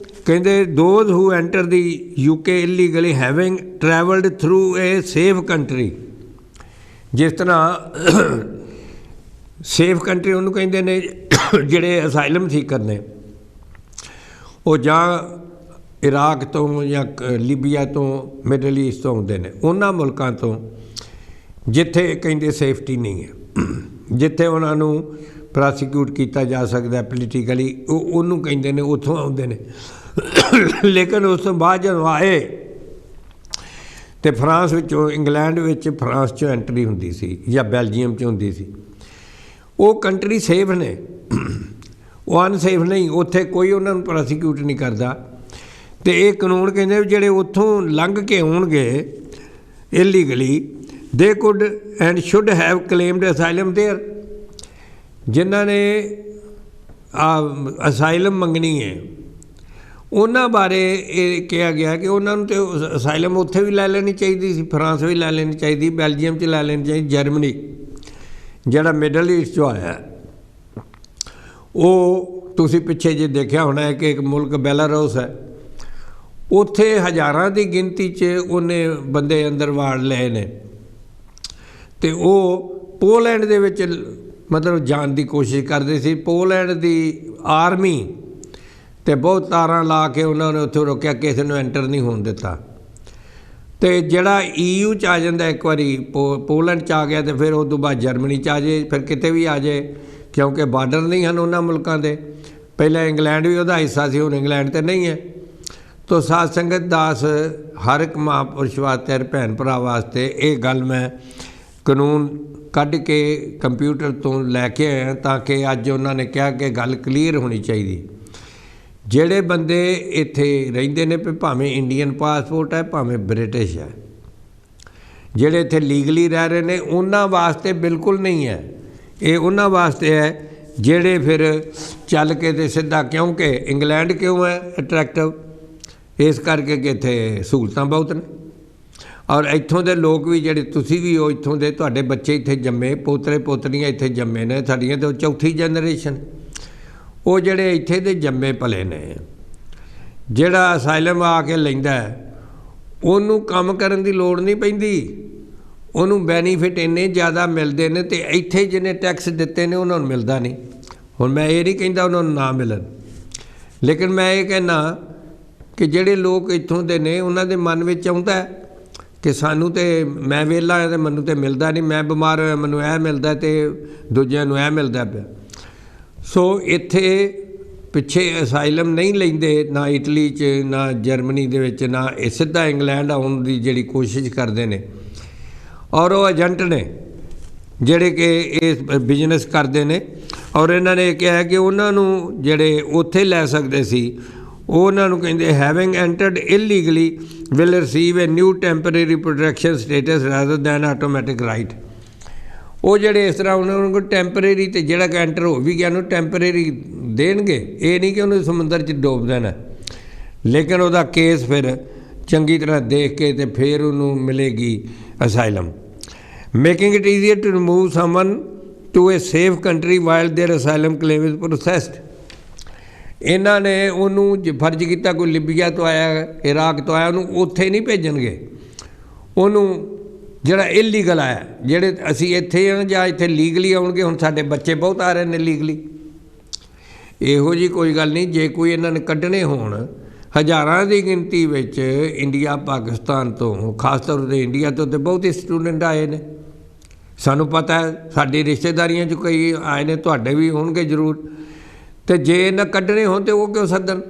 ਕਹਿੰਦੇ those who enter the UK illegally having travelled through A safe country. ਜਿਸ ਤਰ੍ਹਾਂ ਸੇਫ ਕੰਟਰੀ ਉਹਨੂੰ ਕਹਿੰਦੇ ਨੇ ਜਿਹੜੇ ਅਸਾਈਲਮ ਸੀਕਰ ਨੇ, ਉਹ ਜਾਂ ਇਰਾਕ ਤੋਂ ਜਾਂ ਲੀਬੀਆ ਤੋਂ, ਮਿਡਲ ਈਸਟ ਤੋਂ ਆਉਂਦੇ ਨੇ, ਉਹਨਾਂ ਮੁਲਕਾਂ ਤੋਂ ਜਿੱਥੇ ਕਹਿੰਦੇ ਸੇਫਟੀ ਨਹੀਂ ਹੈ, ਜਿੱਥੇ ਉਹਨਾਂ ਨੂੰ ਪ੍ਰੋਸੀਕਿਊਟ ਕੀਤਾ ਜਾ ਸਕਦਾ ਪੋਲੀਟੀਕਲੀ, ਉਹਨੂੰ ਕਹਿੰਦੇ ਨੇ, ਉੱਥੋਂ ਆਉਂਦੇ ਨੇ। ਲੇਕਿਨ ਉਸ ਤੋਂ ਬਾਅਦ ਜਦੋਂ ਆਏ ਅਤੇ ਫਰਾਂਸ ਵਿੱਚੋਂ, ਇੰਗਲੈਂਡ ਵਿੱਚ ਫਰਾਂਸ 'ਚੋਂ ਐਂਟਰੀ ਹੁੰਦੀ ਸੀ ਜਾਂ ਬੈਲਜੀਅਮ 'ਚ ਹੁੰਦੀ ਸੀ, ਉਹ ਕੰਟਰੀ ਸੇਫ ਨੇ, ਉਹ ਅਨਸੇਫ ਨਹੀਂ। ਉੱਥੇ ਕੋਈ ਉਹਨਾਂ ਨੂੰ ਪ੍ਰੋਸੀਕਿਊਟ ਨਹੀਂ ਕਰਦਾ। ਅਤੇ ਇਹ ਕਾਨੂੰਨ ਕਹਿੰਦੇ ਵੀ ਜਿਹੜੇ ਉੱਥੋਂ ਲੰਘ ਕੇ ਆਉਣਗੇ illegally, they could and should have claimed asylum there. ਜਿਨ੍ਹਾਂ ਨੇ ਅਸਾਈਲਮ ਮੰਗਣੀ ਹੈ ਉਹਨਾਂ ਬਾਰੇ ਇਹ ਕਿਹਾ ਗਿਆ ਕਿ ਉਹਨਾਂ ਨੂੰ ਤਾਂ ਅਸਾਈਲਮ ਉੱਥੇ ਵੀ ਲੈ ਲੈਣੀ ਚਾਹੀਦੀ ਸੀ, ਫਰਾਂਸ ਵੀ ਲੈ ਲੈਣੀ ਚਾਹੀਦੀ, ਬੈਲਜੀਅਮ 'ਚ ਲੈ ਲੈਣੀ ਚਾਹੀਦੀ, ਜਰਮਨੀ ਜਿਹੜਾ ਮਿਡਲ ਈਸਟ 'ਚੋਂ ਆਇਆ। ਉਹ ਤੁਸੀਂ ਪਿੱਛੇ ਜੇ ਦੇਖਿਆ ਹੋਣਾ ਕਿ ਇੱਕ ਮੁਲਕ ਬੈਲਾਰੂਸ ਹੈ, ਉੱਥੇ ਹਜ਼ਾਰਾਂ ਦੀ ਗਿਣਤੀ 'ਚ ਉਹਨੇ ਬੰਦੇ ਅੰਦਰ ਵਾੜ ਲਏ ਨੇ। ਅਤੇ ਉਹ ਪੋਲੈਂਡ ਦੇ ਵਿੱਚ ਮਤਲਬ ਜਾਣ ਦੀ ਕੋਸ਼ਿਸ਼ ਕਰਦੇ ਸੀ। ਪੋਲੈਂਡ ਦੀ ਆਰਮੀ ਅਤੇ ਬਹੁਤ ਤਾਰਾਂ ਲਾ ਕੇ ਉਹਨਾਂ ਨੇ ਉੱਥੇ ਰੋਕਿਆ, ਕਿਸੇ ਨੂੰ ਐਂਟਰ ਨਹੀਂ ਹੋਣ ਦਿੱਤਾ। ਅਤੇ ਜਿਹੜਾ EU 'ਚ ਆ ਜਾਂਦਾ ਇੱਕ ਵਾਰੀ, ਪੋਲੈਂਡ 'ਚ ਆ ਗਿਆ, ਅਤੇ ਫਿਰ ਉਸ ਤੋਂ ਬਾਅਦ ਜਰਮਨੀ 'ਚ ਆ ਜਾਏ, ਫਿਰ ਕਿਤੇ ਵੀ ਆ ਜਾਏ, ਕਿਉਂਕਿ ਬਾਰਡਰ ਨਹੀਂ ਹਨ ਉਹਨਾਂ ਮੁਲਕਾਂ ਦੇ। ਪਹਿਲਾਂ ਇੰਗਲੈਂਡ ਵੀ ਉਹਦਾ ਹਿੱਸਾ ਸੀ, ਹੁਣ ਇੰਗਲੈਂਡ ਤਾਂ ਨਹੀਂ ਹੈ। ਤੋ ਸਾਧ ਸੰਗਤ ਦਾਸ, ਹਰ ਇੱਕ ਮਹਾਂਪੁਰਸ਼ ਵਾਸਤੇ, ਭੈਣ ਭਰਾ ਵਾਸਤੇ ਇਹ ਗੱਲ ਮੈਂ ਕਾਨੂੰਨ ਕੱਢ ਕੇ ਕੰਪਿਊਟਰ ਤੋਂ ਲੈ ਕੇ ਆਇਆ, ਤਾਂ ਕਿ ਅੱਜ ਉਹਨਾਂ ਨੇ ਕਿਹਾ ਕਿ ਗੱਲ ਕਲੀਅਰ ਹੋਣੀ ਚਾਹੀਦੀ। ਜਿਹੜੇ ਬੰਦੇ ਇੱਥੇ ਰਹਿੰਦੇ ਨੇ, ਭਾਵੇਂ ਇੰਡੀਅਨ ਪਾਸਪੋਰਟ ਹੈ ਭਾਵੇਂ ਬ੍ਰਿਟਿਸ਼ ਹੈ, ਜਿਹੜੇ ਇੱਥੇ ਲੀਗਲੀ ਰਹਿ ਰਹੇ ਨੇ, ਉਹਨਾਂ ਵਾਸਤੇ ਬਿਲਕੁਲ ਨਹੀਂ ਹੈ। ਇਹ ਉਹਨਾਂ ਵਾਸਤੇ ਹੈ ਜਿਹੜੇ ਫਿਰ ਚੱਲ ਕੇ ਅਤੇ ਸਿੱਧਾ, ਕਿਉਂਕਿ ਇੰਗਲੈਂਡ ਕਿਉਂ ਹੈ ਅਟਰੈਕਟਿਵ, ਇਸ ਕਰਕੇ ਕਿ ਇੱਥੇ ਸਹੂਲਤਾਂ ਬਹੁਤ ਨੇ। ਔਰ ਇੱਥੋਂ ਦੇ ਲੋਕ ਵੀ ਜਿਹੜੇ ਤੁਸੀਂ ਵੀ ਹੋ ਇੱਥੋਂ ਦੇ, ਤੁਹਾਡੇ ਬੱਚੇ ਇੱਥੇ ਜੰਮੇ, ਪੋਤਰੇ ਪੋਤਰੀਆਂ ਇੱਥੇ ਜੰਮੇ ਨੇ, ਸਾਡੀਆਂ ਤਾਂ ਚੌਥੀ ਜਨਰੇਸ਼ਨ, ਉਹ ਜਿਹੜੇ ਇੱਥੇ ਦੇ ਜੰਮੇ ਪਲੇ ਨੇ। ਜਿਹੜਾ ਅਸਾਈਲਮ ਆ ਕੇ ਲੈਂਦਾ ਉਹਨੂੰ ਕੰਮ ਕਰਨ ਦੀ ਲੋੜ ਨਹੀਂ ਪੈਂਦੀ, ਉਹਨੂੰ ਬੈਨੀਫਿਟ ਇੰਨੇ ਜ਼ਿਆਦਾ ਮਿਲਦੇ ਨੇ, ਅਤੇ ਇੱਥੇ ਜਿਹਨੇ ਟੈਕਸ ਦਿੱਤੇ ਨੇ ਉਹਨਾਂ ਨੂੰ ਮਿਲਦਾ ਨਹੀਂ। ਹੁਣ ਮੈਂ ਇਹ ਨਹੀਂ ਕਹਿੰਦਾ ਉਹਨਾਂ ਨੂੰ ਨਾ ਮਿਲਣ, ਲੇਕਿਨ ਮੈਂ ਇਹ ਕਹਿੰਦਾ ਕਿ ਜਿਹੜੇ ਲੋਕ ਇੱਥੋਂ ਦੇ ਨੇ ਉਹਨਾਂ ਦੇ ਮਨ ਵਿੱਚ ਆਉਂਦਾ ਕਿ ਸਾਨੂੰ ਤਾਂ, ਮੈਂ ਵਿਹਲਾ ਹਾਂ ਅਤੇ ਮੈਨੂੰ ਤਾਂ ਮਿਲਦਾ ਨਹੀਂ, ਮੈਂ ਬਿਮਾਰ ਹੋਇਆ ਮੈਨੂੰ ਇਹ ਮਿਲਦਾ ਅਤੇ ਦੂਜਿਆਂ ਨੂੰ ਇਹ ਮਿਲਦਾ ਪਿਆ। ਸੋ ਇੱਥੇ ਪਿੱਛੇ ਅਸਾਈਲਮ ਨਹੀਂ ਲੈਂਦੇ, ਨਾ ਇਟਲੀ 'ਚ, ਨਾ ਜਰਮਨੀ ਦੇ ਵਿੱਚ, ਨਾ ਇਹ ਸਿੱਧਾ ਇੰਗਲੈਂਡ ਆਉਣ ਦੀ ਜਿਹੜੀ ਕੋਸ਼ਿਸ਼ ਕਰਦੇ ਨੇ। ਔਰ ਉਹ ਏਜੰਟ ਨੇ ਜਿਹੜੇ ਕਿ ਇਹ ਬਿਜ਼ਨਸ ਕਰਦੇ ਨੇ, ਔਰ ਇਹਨਾਂ ਨੇ ਕਿਹਾ ਕਿ ਉਹਨਾਂ ਨੂੰ ਜਿਹੜੇ ਉੱਥੇ ਲੈ ਸਕਦੇ ਸੀ, ਉਹਨਾਂ ਨੂੰ ਕਹਿੰਦੇ having entered illegally will receive a new temporary protection status rather than automatic right. ਉਹ ਜਿਹੜੇ ਇਸ ਤਰ੍ਹਾਂ ਉਹਨਾਂ ਨੂੰ ਟੈਂਪਰੇਰੀ, ਅਤੇ ਜਿਹੜਾ ਕਿ ਐਂਟਰ ਹੋ ਵੀ ਗਿਆ ਉਹਨੂੰ ਟੈਂਪਰੇਰੀ ਦੇਣਗੇ, ਇਹ ਨਹੀਂ ਕਿ ਉਹਨੂੰ ਸਮੁੰਦਰ 'ਚ ਡੋਬ ਦੇਣਾ, ਲੇਕਿਨ ਉਹਦਾ ਕੇਸ ਫਿਰ ਚੰਗੀ ਤਰ੍ਹਾਂ ਦੇਖ ਕੇ ਅਤੇ ਫਿਰ ਉਹਨੂੰ ਮਿਲੇਗੀ asylum. Making it easier to remove someone to a safe country while their asylum claim is processed. ਇਹਨਾਂ ਨੇ ਉਹਨੂੰ ਫਰਜ਼ ਕੀਤਾ ਕੋਈ ਲੀਬੀਆ ਤੋਂ ਆਇਆ, ਇਰਾਕ ਤੋਂ ਆਇਆ, ਉਹਨੂੰ ਉੱਥੇ ਨਹੀਂ ਭੇਜਣਗੇ। ਉਹਨੂੰ ਜਿਹੜਾ ਇਲੀਗਲ ਆਇਆ, ਜਿਹੜੇ ਅਸੀਂ ਇੱਥੇ ਹਾਂ ਜਾਂ ਇੱਥੇ ਲੀਗਲੀ ਆਉਣਗੇ, ਹੁਣ ਸਾਡੇ ਬੱਚੇ ਬਹੁਤ ਆ ਰਹੇ ਨੇ ਲੀਗਲੀ, ਇਹੋ ਜਿਹੀ ਕੋਈ ਗੱਲ ਨਹੀਂ। ਜੇ ਕੋਈ ਇਹਨਾਂ ਨੇ ਕੱਢਣੇ ਹੋਣ, ਹਜ਼ਾਰਾਂ ਦੀ ਗਿਣਤੀ ਵਿੱਚ ਇੰਡੀਆ ਪਾਕਿਸਤਾਨ ਤੋਂ, ਖਾਸ ਤੌਰ 'ਤੇ ਇੰਡੀਆ ਤੋਂ ਤਾਂ ਬਹੁਤ ਹੀ ਸਟੂਡੈਂਟ ਆਏ ਨੇ, ਸਾਨੂੰ ਪਤਾ ਹੈ, ਸਾਡੀ ਰਿਸ਼ਤੇਦਾਰੀਆਂ 'ਚ ਕਈ ਆਏ ਨੇ, ਤੁਹਾਡੇ ਵੀ ਹੋਣਗੇ ਜ਼ਰੂਰ। ਅਤੇ ਜੇ ਇਹਨਾਂ ਕੱਢਣੇ ਹੋਣ ਤਾਂ ਉਹ ਕਿਉਂ ਸੱਦਣ,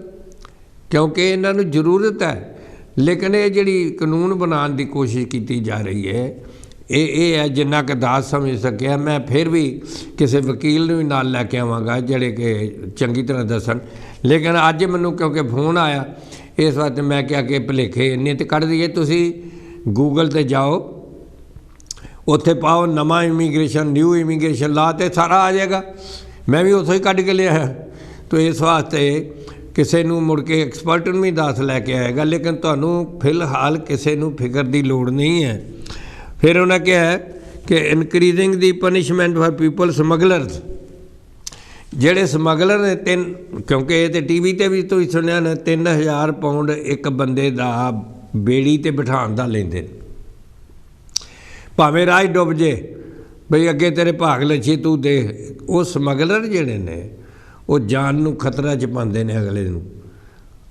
ਕਿਉਂਕਿ ਇਹਨਾਂ ਨੂੰ ਜ਼ਰੂਰਤ ਹੈ। ਲੇਕਿਨ ਇਹ ਜਿਹੜੀ ਕਾਨੂੰਨ ਬਣਾਉਣ ਦੀ ਕੋਸ਼ਿਸ਼ ਕੀਤੀ ਜਾ ਰਹੀ ਹੈ, ਇਹ ਹੈ ਜਿੰਨਾ ਕੁ ਦਾਸ ਸਮਝ ਸਕਿਆ। ਮੈਂ ਫਿਰ ਵੀ ਕਿਸੇ ਵਕੀਲ ਨੂੰ ਵੀ ਨਾਲ ਲੈ ਕੇ ਆਵਾਂਗਾ ਜਿਹੜੇ ਕਿ ਚੰਗੀ ਤਰ੍ਹਾਂ ਦੱਸਣ। ਲੇਕਿਨ ਅੱਜ ਮੈਨੂੰ ਕਿਉਂਕਿ ਫੋਨ ਆਇਆ, ਇਸ ਵਾਸਤੇ ਮੈਂ ਕਿਹਾ ਕਿ ਭੁਲੇਖੇ ਇੰਨੇ ਤਾਂ ਕੱਢ ਦਈਏ। ਤੁਸੀਂ गूगल ते जाओ, उत्थे पाओ नवा इमीग्रेशन, न्यू इमीग्रेशन ला, तो सारा आ जाएगा। मैं भी उत्थों ही कढ़ के लिया है। तो इस वास्ते किसी नूं मुड़ के एक्सपर्ट नूं भी दस लैके आएगा, लेकिन तुहानूं फिलहाल किसी नूं फिकर की लोड़ नहीं है। फिर उन्हें क्या है कि increasing the punishment for people smugglers, ਜਿਹੜੇ ਸਮਗਲਰ ਨੇ ਤਿੰਨ, ਕਿਉਂਕਿ ਇਹ ਤਾਂ ਟੀ ਵੀ 'ਤੇ ਵੀ ਤੁਸੀਂ ਸੁਣਿਆ ਨੇ, 3000 ਪਾਉਂਡ ਇੱਕ ਬੰਦੇ ਦਾ ਬੇੜੀ 'ਤੇ ਬਿਠਾਉਣ ਦਾ ਲੈਂਦੇ ਨੇ। ਭਾਵੇਂ ਰਾਹ ਡੁੱਬ ਜੇ, ਬਈ ਅੱਗੇ ਤੇਰੇ ਭਾਗ ਲੱਛੀ ਤੂੰ ਦੇ। ਉਹ ਸਮਗਲਰ ਜਿਹੜੇ ਨੇ ਉਹ ਜਾਨ ਨੂੰ ਖਤਰਾ 'ਚ ਪਾਉਂਦੇ ਨੇ ਅਗਲੇ ਨੂੰ,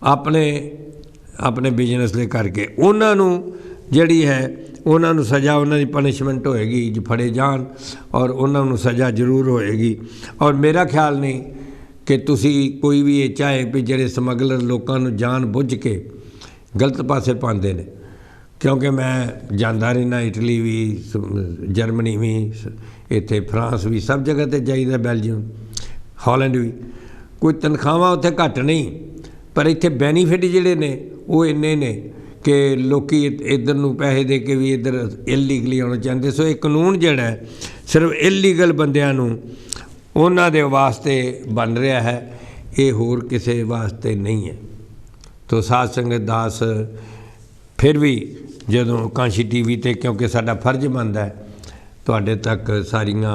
ਆਪਣੇ ਬਿਜ਼ਨਸ ਦੇ ਕਰਕੇ। ਉਹਨਾਂ ਨੂੰ ਜਿਹੜੀ ਹੈ ਉਹਨਾਂ ਨੂੰ ਸਜ਼ਾ, ਉਹਨਾਂ ਦੀ ਪਨਿਸ਼ਮੈਂਟ ਹੋਏਗੀ ਜੇ ਫੜੇ ਜਾਣ, ਔਰ ਉਹਨਾਂ ਨੂੰ ਸਜ਼ਾ ਜ਼ਰੂਰ ਹੋਏਗੀ। ਔਰ ਮੇਰਾ ਖਿਆਲ ਨਹੀਂ ਕਿ ਤੁਸੀਂ ਕੋਈ ਵੀ ਇਹ ਚਾਹੇ ਵੀ ਜਿਹੜੇ ਸਮਗਲਰ ਲੋਕਾਂ ਨੂੰ ਜਾਣ ਬੁੱਝ ਕੇ ਗਲਤ ਪਾਸੇ ਪਾਉਂਦੇ ਨੇ, ਕਿਉਂਕਿ ਮੈਂ ਜਾਂਦਾ ਰਹਿਣਾ ਇਟਲੀ ਵੀ, ਜਰਮਨੀ ਵੀ, ਇੱਥੇ ਫਰਾਂਸ ਵੀ, ਸਭ ਜਗ੍ਹਾ 'ਤੇ ਜਾਈਦਾ, ਬੈਲਜੀਅਮ, ਹਾਲੈਂਡ ਵੀ। ਕੋਈ ਤਨਖਾਹਾਂ ਉੱਥੇ ਘੱਟ ਨਹੀਂ, ਪਰ ਇੱਥੇ ਬੈਨੀਫਿਟ ਜਿਹੜੇ ਨੇ ਉਹ ਇੰਨੇ ਨੇ कि लोग इधर नूं पैसे दे के भी इधर इलीगली आना चाहते। सो ये कानून जिहड़ा है सिर्फ इलीगल बंदियां नूं उन्हां दे वास्ते बन रहा है, ये होर किसी वास्ते नहीं है। तो साध संगत दास फिर भी जदों कांशी टी वी ते, क्योंकि साडा फर्ज बनता है तुहाडे तक सारियां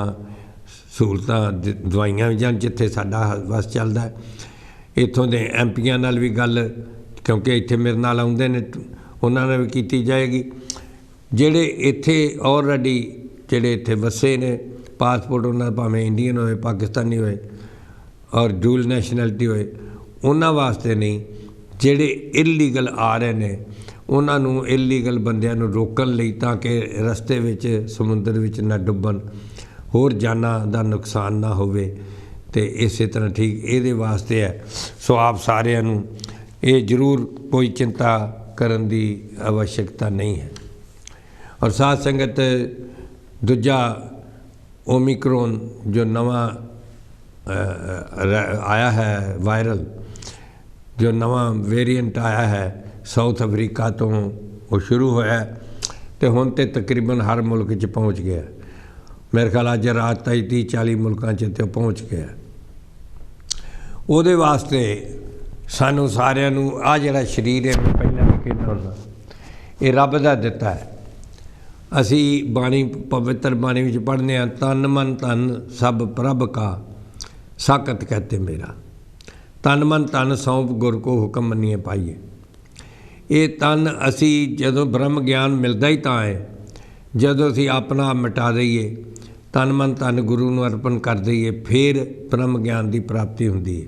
सहूलतां दवाइयां भी जान जिथे साडा बस चलदा है। इत्थों दे MP नाल भी गल, क्योंकि इत्थे मेरे नाल आउंदे ने, उन्हां नाल भी कीती जाएगी। जिहड़े इत्थे ऑलरेडी जिहड़े इत्थे वसे ने, पासपोर्ट उन्हां भावें इंडियन होए, पाकिस्तानी होए और डूल नैशनैलिटी होए, उन्हां वास्ते नहीं। जिहड़े इलीगल आ रहे ने उन्हां नूं इलीगल बंदियां नूं रोकण लई, ताकि रस्ते विच समुंदर विच ना डुੱਬਣ, होर जानां दा नुकसान ना होवे, ते इस तरह ठीक इहदे वास्ते है। सो आप सारिਆਂ ਨੂੰ ये जरूर कोई चिंता करन दी आवश्यकता नहीं है। और साथ संगत दूजा ओमिक्रॉन जो नवा आया है वायरल, जो नवा वेरिएंट आया है साउथ अफ्रीका तो वो शुरू होया, तो हुण ते तकरीबन हर मुल्क च पहुँच गया। मेरे ख्याल अज रात ताई 30-40 मुल्कां च तो पहुँच गया। उहदे वास्ते सानू सारिਆਂ ਨੂੰ आ जिहड़ा शरीर है, मैं पहले भी कहना हुंदा, ये रब दा दिता है। असी बाणी, पवित्र बाणी विच पढ़ने हैं, तन मन धन सब प्रभ का साकत कहते मेरा। तन मन धन सौंप गुर को हुक्म मनिए पाइए। ये तन असी जदों ब्रह्म ज्ञान मिलता ही तां है, जदों असी अपना आप मिटा दईए, तन मन धन गुरु नूं अर्पण कर दईए, फिर ब्रह्म ज्ञान की प्राप्ति हुंदी है।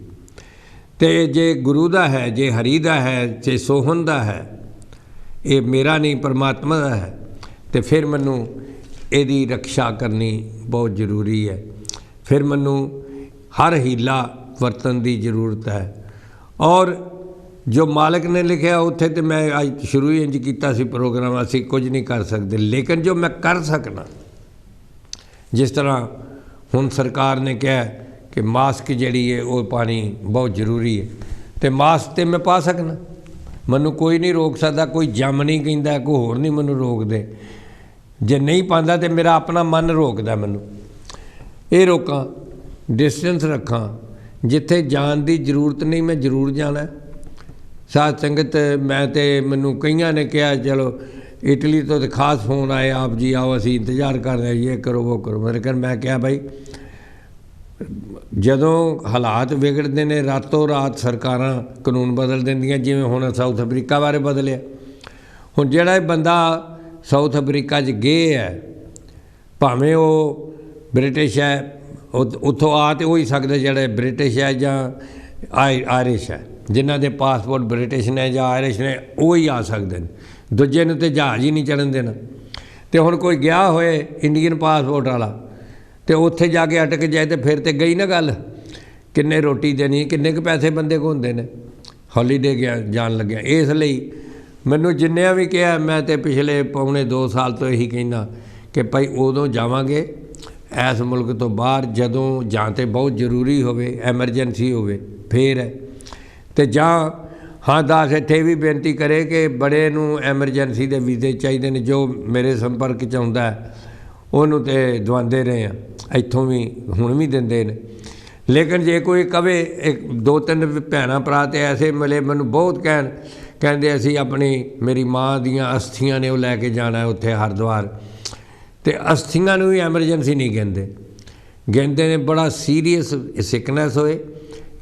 तो जे गुरु का है, जे हरि का है, जे सोहन का है, ये मेरा नहीं परमात्मा का है, तो फिर मैनू यदी रक्षा करनी बहुत जरूरी है। फिर मैनू हर हीला वरतन की जरूरत है। और जो मालिक ने लिखा उत्थे तो मैं अज शुरू ही इंज किया सी प्रोग्राम, असी कुछ नहीं कर सकते, लेकिन जो मैं कर सकना, जिस तरह हुण सरकार ने कहा कि मास्क जिहड़ी है वो पानी बहुत जरूरी है, तो मास्क तो मैं पा सकना, मैनू कोई नहीं रोक सकता, कोई जम नहीं कहता, कोई होर नहीं मैनू रोक दे। जे नहीं पाता तो मेरा अपना मन रोकता, मैनू ये रोकां, डिस्टेंस रखां, जिथे जान की जरूरत नहीं मैं जरूर जाना। साध संगत मैं तो मैनू कईयां ने कहा चलो इटली तो खास फोन आए, आप जी आओ असी इंतज़ार कर रहे हैं, ये करो वो करो। मेरे घर मैं क्या भाई, जदों हालात विगड़ते हैं रातों रात सरकारां कानून बदल देंदियां, जिवें हुण साउथ अफ्रीका बारे बदलिया। हुण जिहड़ा बंदा साउथ अफ्रीका च गए है, भावें वो ब्रिटिश है, उत्थों आ तो हो ही सकदा जिहड़ा ब्रिटिश है जां आयरिश है, जिन्हां दे पासपोर्ट ब्रिटिश ने जां आयरिश ने, वो ही आ सकते हैं। दूजे नूं ते जहाज़ ही नहीं चढ़न देना। तो हुण कोई गया होए इंडियन पासपोर्ट वाला, तो उत्थे जाके अटक जाए तो फिर तो गई ना गल, किन्ने रोटी देनी, किन्ने के पैसे बंदे को होंदे ने हॉलीडे गया जान लग्या। इसलिए मैनू जिन्नियां भी कहा, मैं तो पिछले 2.25 साल तो यही कहना कि भाई उदों जावांगे इस मुल्क तो बाहर जदों जां ते बहुत जरूरी होवे, एमरजेंसी होवे, फिर है, तो जां हाँ दास इत्थे भी बेनती करे कि बड़े नूं एमरजेंसी दे वीज़े चाहिए ने, जो मेरे संपर्क च आउंदा है उन्होंने तो दवांदे रहे हैं, इत्थों भी हुण भी दिंदे ने। लेकिन जे कोई कवे, एक दो तीन भैन भरा तो ऐसे मिले मैनू बहुत कहते असी अपनी मेरी माँ दियाँ अस्थियां ने वो लैके जाना है उत्थे हरिद्वार, तो अस्थियां भी एमरजेंसी नहीं गिनते ने, बड़ा सीरीयस सिकनैस होए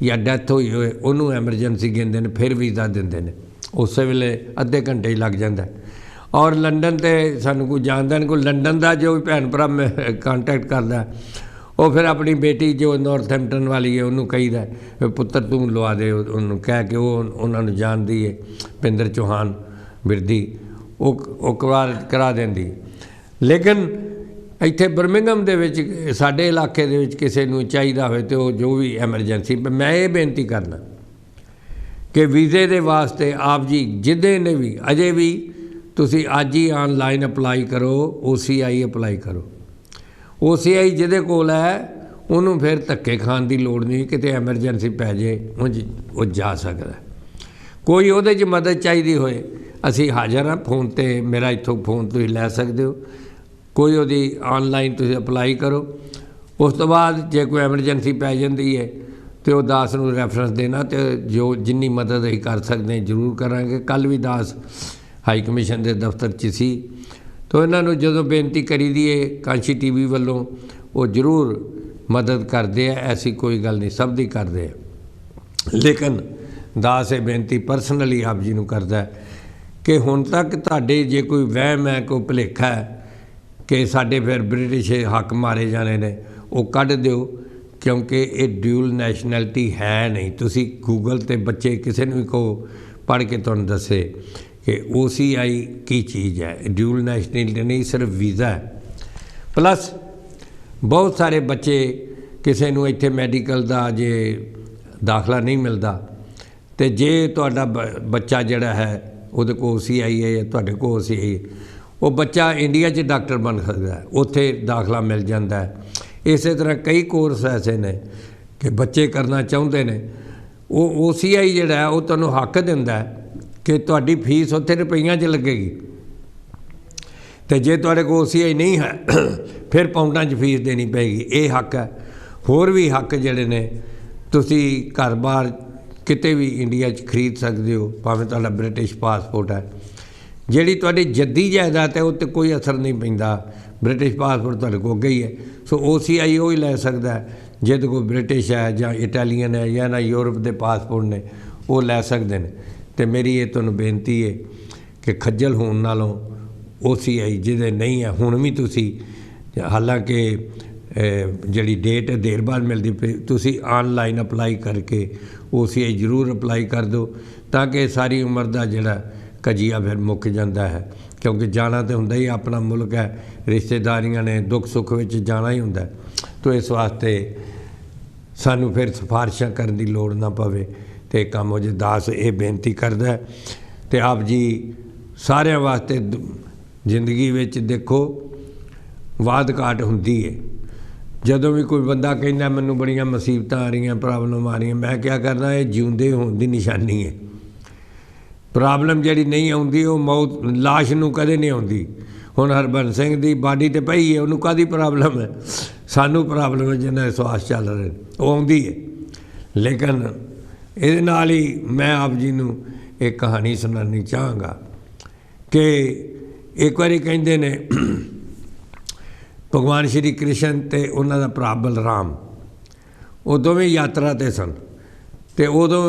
या डैथ हुई होए उन्होंने एमरजेंसी गिनते हैं, फिर वीज़ा देंदे ने, उस वेले अद्धे घंटे ही लग जाता है। और लंडन तो सानू कोई जानता नहीं, कोई लंडन का जो भी भैन भरा कांटैक्ट करता वो फिर अपनी बेटी जो नॉर्थहैम्पटन वाली है उन्होंने कहीदा पुत्र तू लवा दे, उन्होंने कह के वो उन्होंने जानती है पिंदर चौहान बिरदी, वो करा देंदी। लेकिन इत्थे बर्मिंघम दे विच साडे इलाके दे विच किसी नूं चाहिदा होवे ते वो जो भी एमरजेंसी, मैं ये बेनती करना कि वीज़े दे वास्ते आप जी जिदे ने भी अजे भी तुसी अज ही ऑनलाइन अपलाई करो, OCI अपलाई करो। OCI जिहदे कोल है उन्होंने फिर धक्के खाण की लोड़ नहीं, किते एमरजेंसी पै जाए वो जा सकता। कोई उहदे च मदद चाहिए होए असी हाज़र हाँ, फोन ते मेरा इत्थों फोन तुसीं लै सकदे हो, कोई उहदी ऑनलाइन तुसीं अपलाई करो। उस तो बाद जे कोई एमरजेंसी पै जाती है तो वो दास नूं रैफरेंस देना, तो जो जिन्नी मदद असीं कर सकते हैं जरूर करांगे। कल भी दास हाई कमीशन के दफ्तर च सी, तो इन्हों जो बेनती करी दी है कांशी TV वालों वो जरूर मदद करते हैं, ऐसी कोई गल नहीं, सब दी करते हैं। लेकिन दास ये बेनती परसनली आप जी को करता है कि हुण तक तुहाडे जे कोई वहम है, कोई भुलेखा है कि साडे फिर ब्रिटिश हक मारे जाने ने, वो कढ़ दिओ, क्योंकि ये ड्यूल नैशनैलिटी है नहीं। तुसी गूगल ते बच्चे किसी ने भी कहो पढ़ के तुहानूं दसे कि OCI की चीज़ है, ड्यूल नैशनैलिटी नहीं, सिर्फ वीज़ा है। प्लस बहुत सारे बच्चे किसी नूं इत्थे मैडिकल का जे दाखला नहीं मिलता, तो जे तुहाडा बच्चा जिहड़ा है उहदे कोल OCI है या तुहाडे कोल OCI है, वो बच्चा इंडिया च डॉक्टर बन सकता है, उत्थे दाखला मिल जाता है। इस तरह कई कोर्स ऐसे ने कि बच्चे करना चाहते हैं, वो OCI जिहड़ा है वो तुहानूं हक दिंदा है कि तुहाडी फीस उत्थे रुपईयां च लगेगी, तो जे तुहाडे कोल OCI नहीं है फिर पाउंडां च फीस देनी पेगी। ये हक है। होर भी हक जिहड़े ने तुसी घर बार किते भी इंडिया च खरीद सकते हो, भावें तुहाडा ब्रिटिश पासपोर्ट है। जिहड़ी तुहाडी जद्दी जायदाद है उत्ते कोई असर नहीं पैंदा, ब्रिटिश पासपोर्ट तुहाडे कोल अगे ही है। सो OCI वो ही लै सकदा है जिहदे कोल ब्रिटिश है या इटैलीयन है या ना यूरोप के पासपोर्ट ने, वो लै सकते हैं। तो मेरी ये तुहानूं बेनती है कि खज्जल होण नालों OCI जिहदे नहीं है, हुण भी तुसी हालांकि जिहड़ी डेट देर बाद मिलती पे, तुसी ऑनलाइन अपलाई करके OCI जरूर अपलाई कर दो, ताकि सारी उम्र का जिहड़ा कजिया फिर मुक जाता है। क्योंकि जाना तो हुंदा ही, अपना मुल्क है, रिश्तेदारियां ने, दुख सुख विच जाना ही हुंदा है। तो इस वास्ते सानू फिर सिफारिशां करने की लोड़ ना पवे, तो काम हो जाए। दास ये बेनती करदा है। तो आप जी सारे वास्ते जिंदगी विच देखो वाद घाट हुंदी है। जदों भी कोई बंदा कहना मैनूं बड़ियां मुसीबतां आ रही, प्रॉब्लम आ रही, मैं क्या करना, ये जिउंदे होण दी निशानी है। प्रॉब्लम जिहड़ी नहीं आउंदी वो मौत लाश नूं कदे नहीं आउंदी। हुण हरबंस सिंह दी बाडी ते पई है, उन्होंने कादी प्रॉब्लम है, सानू प्रॉब्लम है जिन्हें श्वास चल रहे वो आउंदी है। लेकिन ये नाल ही मैं आप जी नूं एक कहानी सुनानी चाहांगा कि एक बारी कहंदे ने भगवान श्री कृष्ण ते उन्हां दा भरा बलराम वो दोवें यात्रा ते सन। तो उदों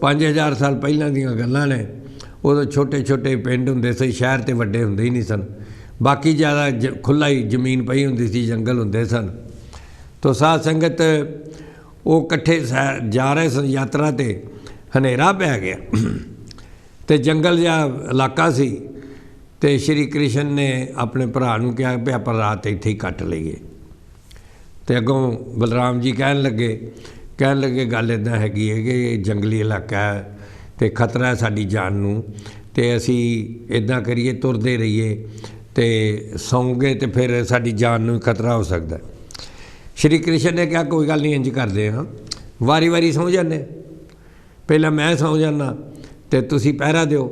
5000 साल पहलां दीयां गल्लां ने, उदों छोटे छोटे पिंड हुंदे सी, शहर ते वड्डे हुंदे ही नहीं सन, बाकी ज़्यादा खुला ही जमीन पई हुंदी सी, जंगल हुंदे सन। तो साध संगत वो कट्ठे जा रहे सन यात्रा ते, हनेरा पै गया तो जंगल जिहा इलाका सी। तो श्री कृष्ण ने अपने भरा नूं कहा भी आपां रात इत्थे ही कट लईए। तो अगों बलराम जी कहन लगे गल इदां हैगी है कि जंगली इलाका है तो खतरा है साडी जान नूं, ते असी इदां करिए तुरदे रहिए तो सौंगे तो फिर साडी जान नूं खतरा हो सकता है। श्री कृष्ण ने कहा कोई गल नहीं, इंज करदे हाँ, वारी वारी सौ जाने, पहला मैं सौ जाना तो तुसी पहरा दिओ,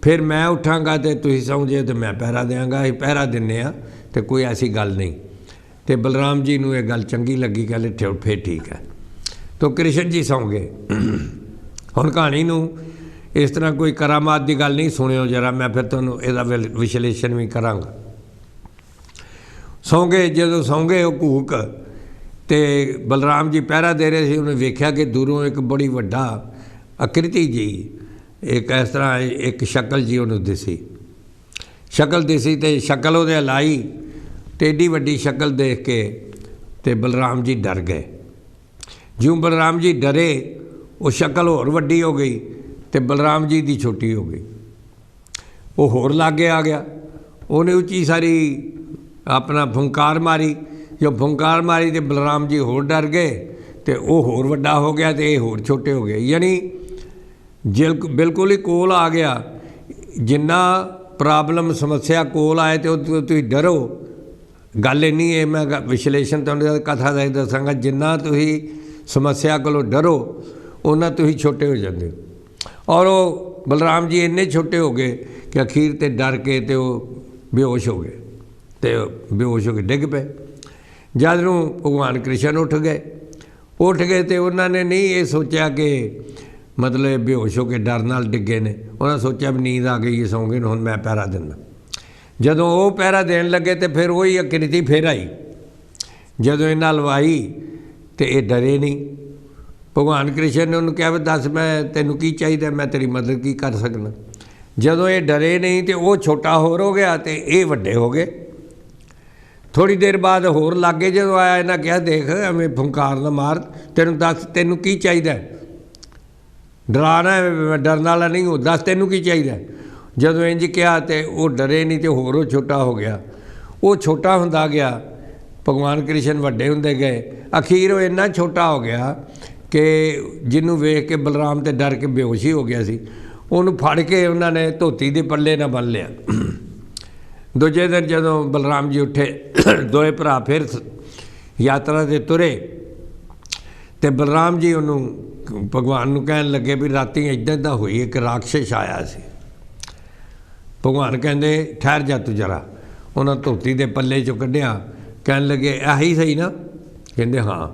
फिर मैं उठांगा तो तुसी सौ जे तो मैं पहरा देंगा, असीं पहरा दिन्ने आ, तो कोई ऐसी गल नहीं। तो बलराम जी नूं ये गल चंगी लगी, कहले फिर ठीक है। तो कृष्ण जी सौ गए। हुण कहानी नूं इस तरह कोई करामात की गल नहीं सुनियो जरा, मैं फिर तुहानूं इहदा विश्लेषण भी करांगा। सौ गए, जो सौ गए वो घूक, तो बलराम जी पहरा दे रहे थे। उन्हें वेख्या कि दूरों एक बड़ी वड्डा आकृति जी, एक इस तरह एक शक्ल जी उन्होंने दिसी, शक्ल दिसी तो शक्ल वो लाई, तो एडी वड्डी शक्ल देख के तो बलराम जी डर गए। ज्यों बलराम जी डरे, वो शक्ल होर वड्डी हो गई, तो बलराम जी की छोटी हो गई। वो होर लागे आ गया, उन्हें उच्ची सारी अपना फुंकार मारी। जो फुंकार मारी तो बलराम जी होर डर गए, तो वह होर वड्डा हो गया, तो ये होर छोटे हो गए। यानी बिल्कुल ही कोल आ गया। जिन्ना प्रॉब्लम समस्या कोल आए तो तुसीं डरो, गल इन्नी है। मैं विश्लेषण तुहानूं कथा का दसांगा, जिन्ना तुसीं समस्या कोलों डरो उन्ना तुसीं छोटे हो जाते हो। और वो बलराम जी इन्ने छोटे हो गए कि अखीर ते डर के तो बेहोश हो गए, तो बेहोश हो के डिग पे। जद नूं भगवान कृष्ण उठ गए तो उन्होंने नहीं ये सोचा कि मतलब बेहोश हो के डर नाल डिगे ने। उन्होंने सोचा भी नींद आ गई है, सौ गए, हुण मैं पहरा दिना। जदों वो पहरा देन लगे तो फिर वही आकृति फिर आई। जदों इन्हां लवाई तो ये डरे नहीं। भगवान कृष्ण ने उन्होंने कहा भी दस मैं तैनूं की चाहिए, मैं तेरी मदद की कर सकना। जदों ये डरे नहीं तो वो छोटा होर हो गया, तो ये वड्डे हो गए। थोड़ी देर बाद होर लागे जो आया, इन्हें कहा देख एवें फुंकार ना मार, तेनों दस तैनूं की चाहिए, डराना डरन वाला नहीं हो, दस तैनूं की चाहिए। जदों इंज कहा तो वो डरे नहीं, तो होर वो छोटा हो गया। वो छोटा होंदा गया, भगवान कृष्ण वड्डे होंदे गए। अखीर वो इन्ना छोटा हो गया कि जिन्हों वेख के बलराम तो डर के बेहोश ही हो गया सी। उन्होंने फड़ के उन्होंने धोती के पल्ले ना बन लिया। दूजे दिन जदों बलराम जी उठे, दोए भरा फिर यात्रा से तुरे, तो बलराम जी उन्होंने भगवान नूं कहन लगे भी राती इदां इदां हुई, एक राक्षस आया सी। भगवान कहंदे ठहर जा तू जरा। उन्होंने धोती के पल्ले चों कढ़िया, कहन लगे आही सही ना? कहंदे हाँ।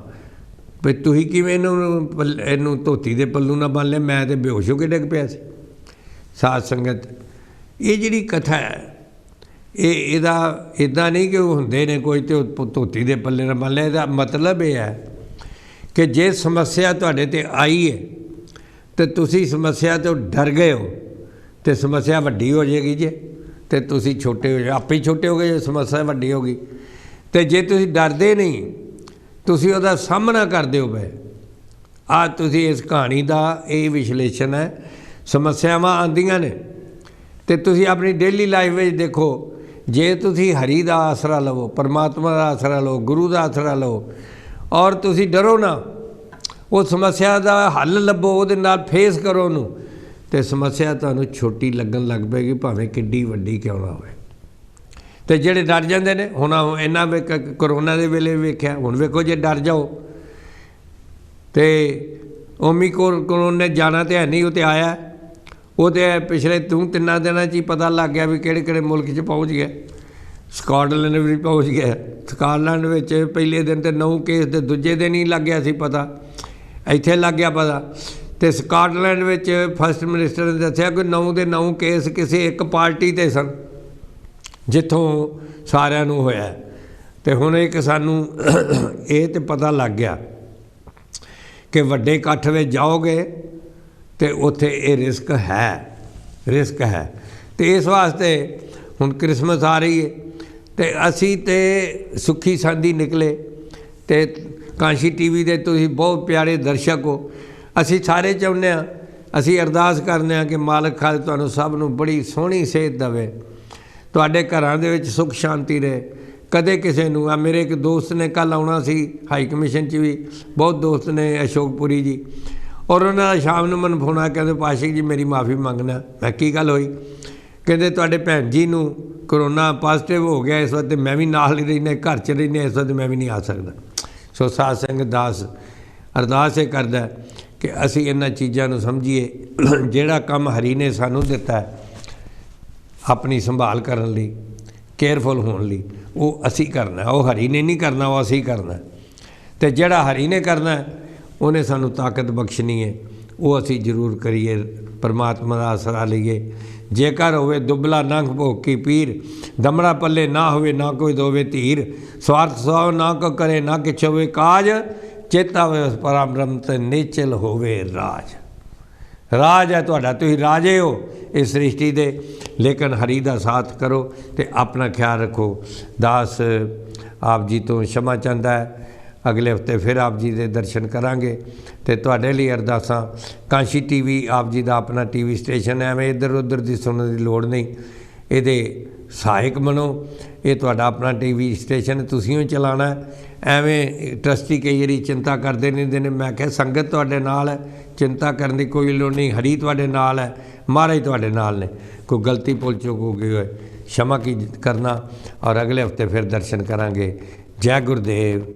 भी तुसीं किवें इनू धोती के पल्लू ना बन लिया, मैं तो बेहोश हो के डिग पिया सी। साध संगत ये जिहड़ी कथा है, ਇਹਦਾ इदा नहीं कि होंदे ने कोई तो धोती के पल्ले ना बन लिया। ਇਹਦਾ मतलब यह है कि जे समस्या तुहाडे ते आई है तो तुसी समस्या तो डर गए हो, तो समस्या वड्डी हो जाएगी जे, तो तुसी छोटे हो जाए, आपे ही छोटे हो गए जो समस्या वड्डी होगी। तो जे तुसी डरदे नहीं, तुसी उहदा सामना करदे हो पए। आ तुसी इस कहानी का ये विश्लेषण है। समस्यावां आंदियां ने तो तुसी अपनी डेली लाइफ में देखो, जे तुसी हरी का आसरा लवो, परमात्मा का आसरा लो, गुरु का आसरा लो, और तुसी डरो ना, वो समस्या का हल लभो, वो फेस करो उन्होंने, तो समस्या तुहानूं छोटी लगन लग पेगी, भावें किड्डी वड्डी क्यों ना होवे। तो जेडे डर जाते हैं, हुण इन्ना करोना के वेले वेख्या, हुण वेखो जे डर जाओ तो ओमिक्रोन ने जाना तो है नहीं, वो तो आया, वो तो पिछले 3 दिनों ही पता लग गया भी किहड़े मुल्क च पहुँच गया। स्कॉटलैंड भी पहुँच गया। स्कॉटलैंड विच पहले दिन तो 9 केस, तो दूजे दिन ही लग गया सी पता, इत्थे लग गया पता। तो स्कॉटलैंड विच फर्स्ट मिनिस्टर ने दस्सिया कि 9 के 9 केस किसी एक पार्टी ते सन, जिथों सारिਆਂ ਨੂੰ होया। तो हुण एक सानू ये तो पता लग गया कि वड्डे इकट्ठ में जाओगे तो उत्थे ये रिस्क है। तो इस वास्ते हुण क्रिसमस आ रही है, तो असी तो सुखी सांदी निकले। तो कांशी टीवी दे तुसीं बहुत प्यारे दर्शक हो, असी सारे चाहुंदे हां, असी अरदास करते हैं कि मालक खाल तुहानूं सब नूं बड़ी सोहनी सेहत देवे, तुहाडे घरां दे विच सुख शांति रहे। कदे किसी नूं, मेरे एक दोस्त ने कल आउणा सी हाई कमीशन च भी, बहुत दोस्त ने अशोकपुरी जी, और उन्होंने शाम नूं मैनूं फोन आया, कहते पाशिक जी मेरी माफ़ी मंगना। मैं की गल होई? कहते तुहाडे भैन जी नूं करोना पॉजिटिव हो गया, इस वक्त मैं भी नाल ही रहिना, घर च रहिना, इस वक्त मैं भी नहीं आ सकदा। सो साध संगत दास अरदास ये करदा कि असी इन्हां चीज़ां नूं समझीए। जिहड़ा काम हरी ने सानू दिता है अपनी संभाल करन लई, केयरफुल होने लई, वो असी करना है। वो हरी ने नहीं करना, वो असी करना है। तो जिहड़ा हरी ने करना है उन्हें सानू ताकत बख्शनी है, वो असी जरूर करिए, परमात्मा का आसरा लईए। जेकर होवे दुबला नंग भोकी पीर, दमड़ा पल्ले ना होवे ना कोई दोवे धीर, स्वार्थ स्वाव ना को करे ना किछ होवे काज, चेता होवे परम ब्रह्म ते नेचल होवे राज। राज है तुहाडा, तुसीं राजे हो इस सृष्टि दे, लेकिन हरी दा साथ करो ते अपना ख्याल रखो। दास आप जी तो क्षमा चाहता है। अगले हफ्ते फिर आप जी के दर्शन करांगे। तो तुहाडे लई अरदासां। कांशी टीवी आप जी का अपना टीवी स्टेशन है, एवें इधर उधर की सुनने की लोड़ नहीं। ये सहायक बनो, ये तुहाडा अपना टीवी स्टेशन तुसीं चलाना है। एवें ट्रस्टी कई बारी चिंता करते नहीं ने। मैं क्या संगत तुहाडे नाल है, चिंता करने की कोई लोड़ नहीं। हरी तुहाडे नाल है, महाराज तुहाडे नाल ने। कोई गलती भुल चुक हो गई होए क्षमा की करना, और अगले हफ्ते फिर दर्शन करांगे। जय गुरुदेव।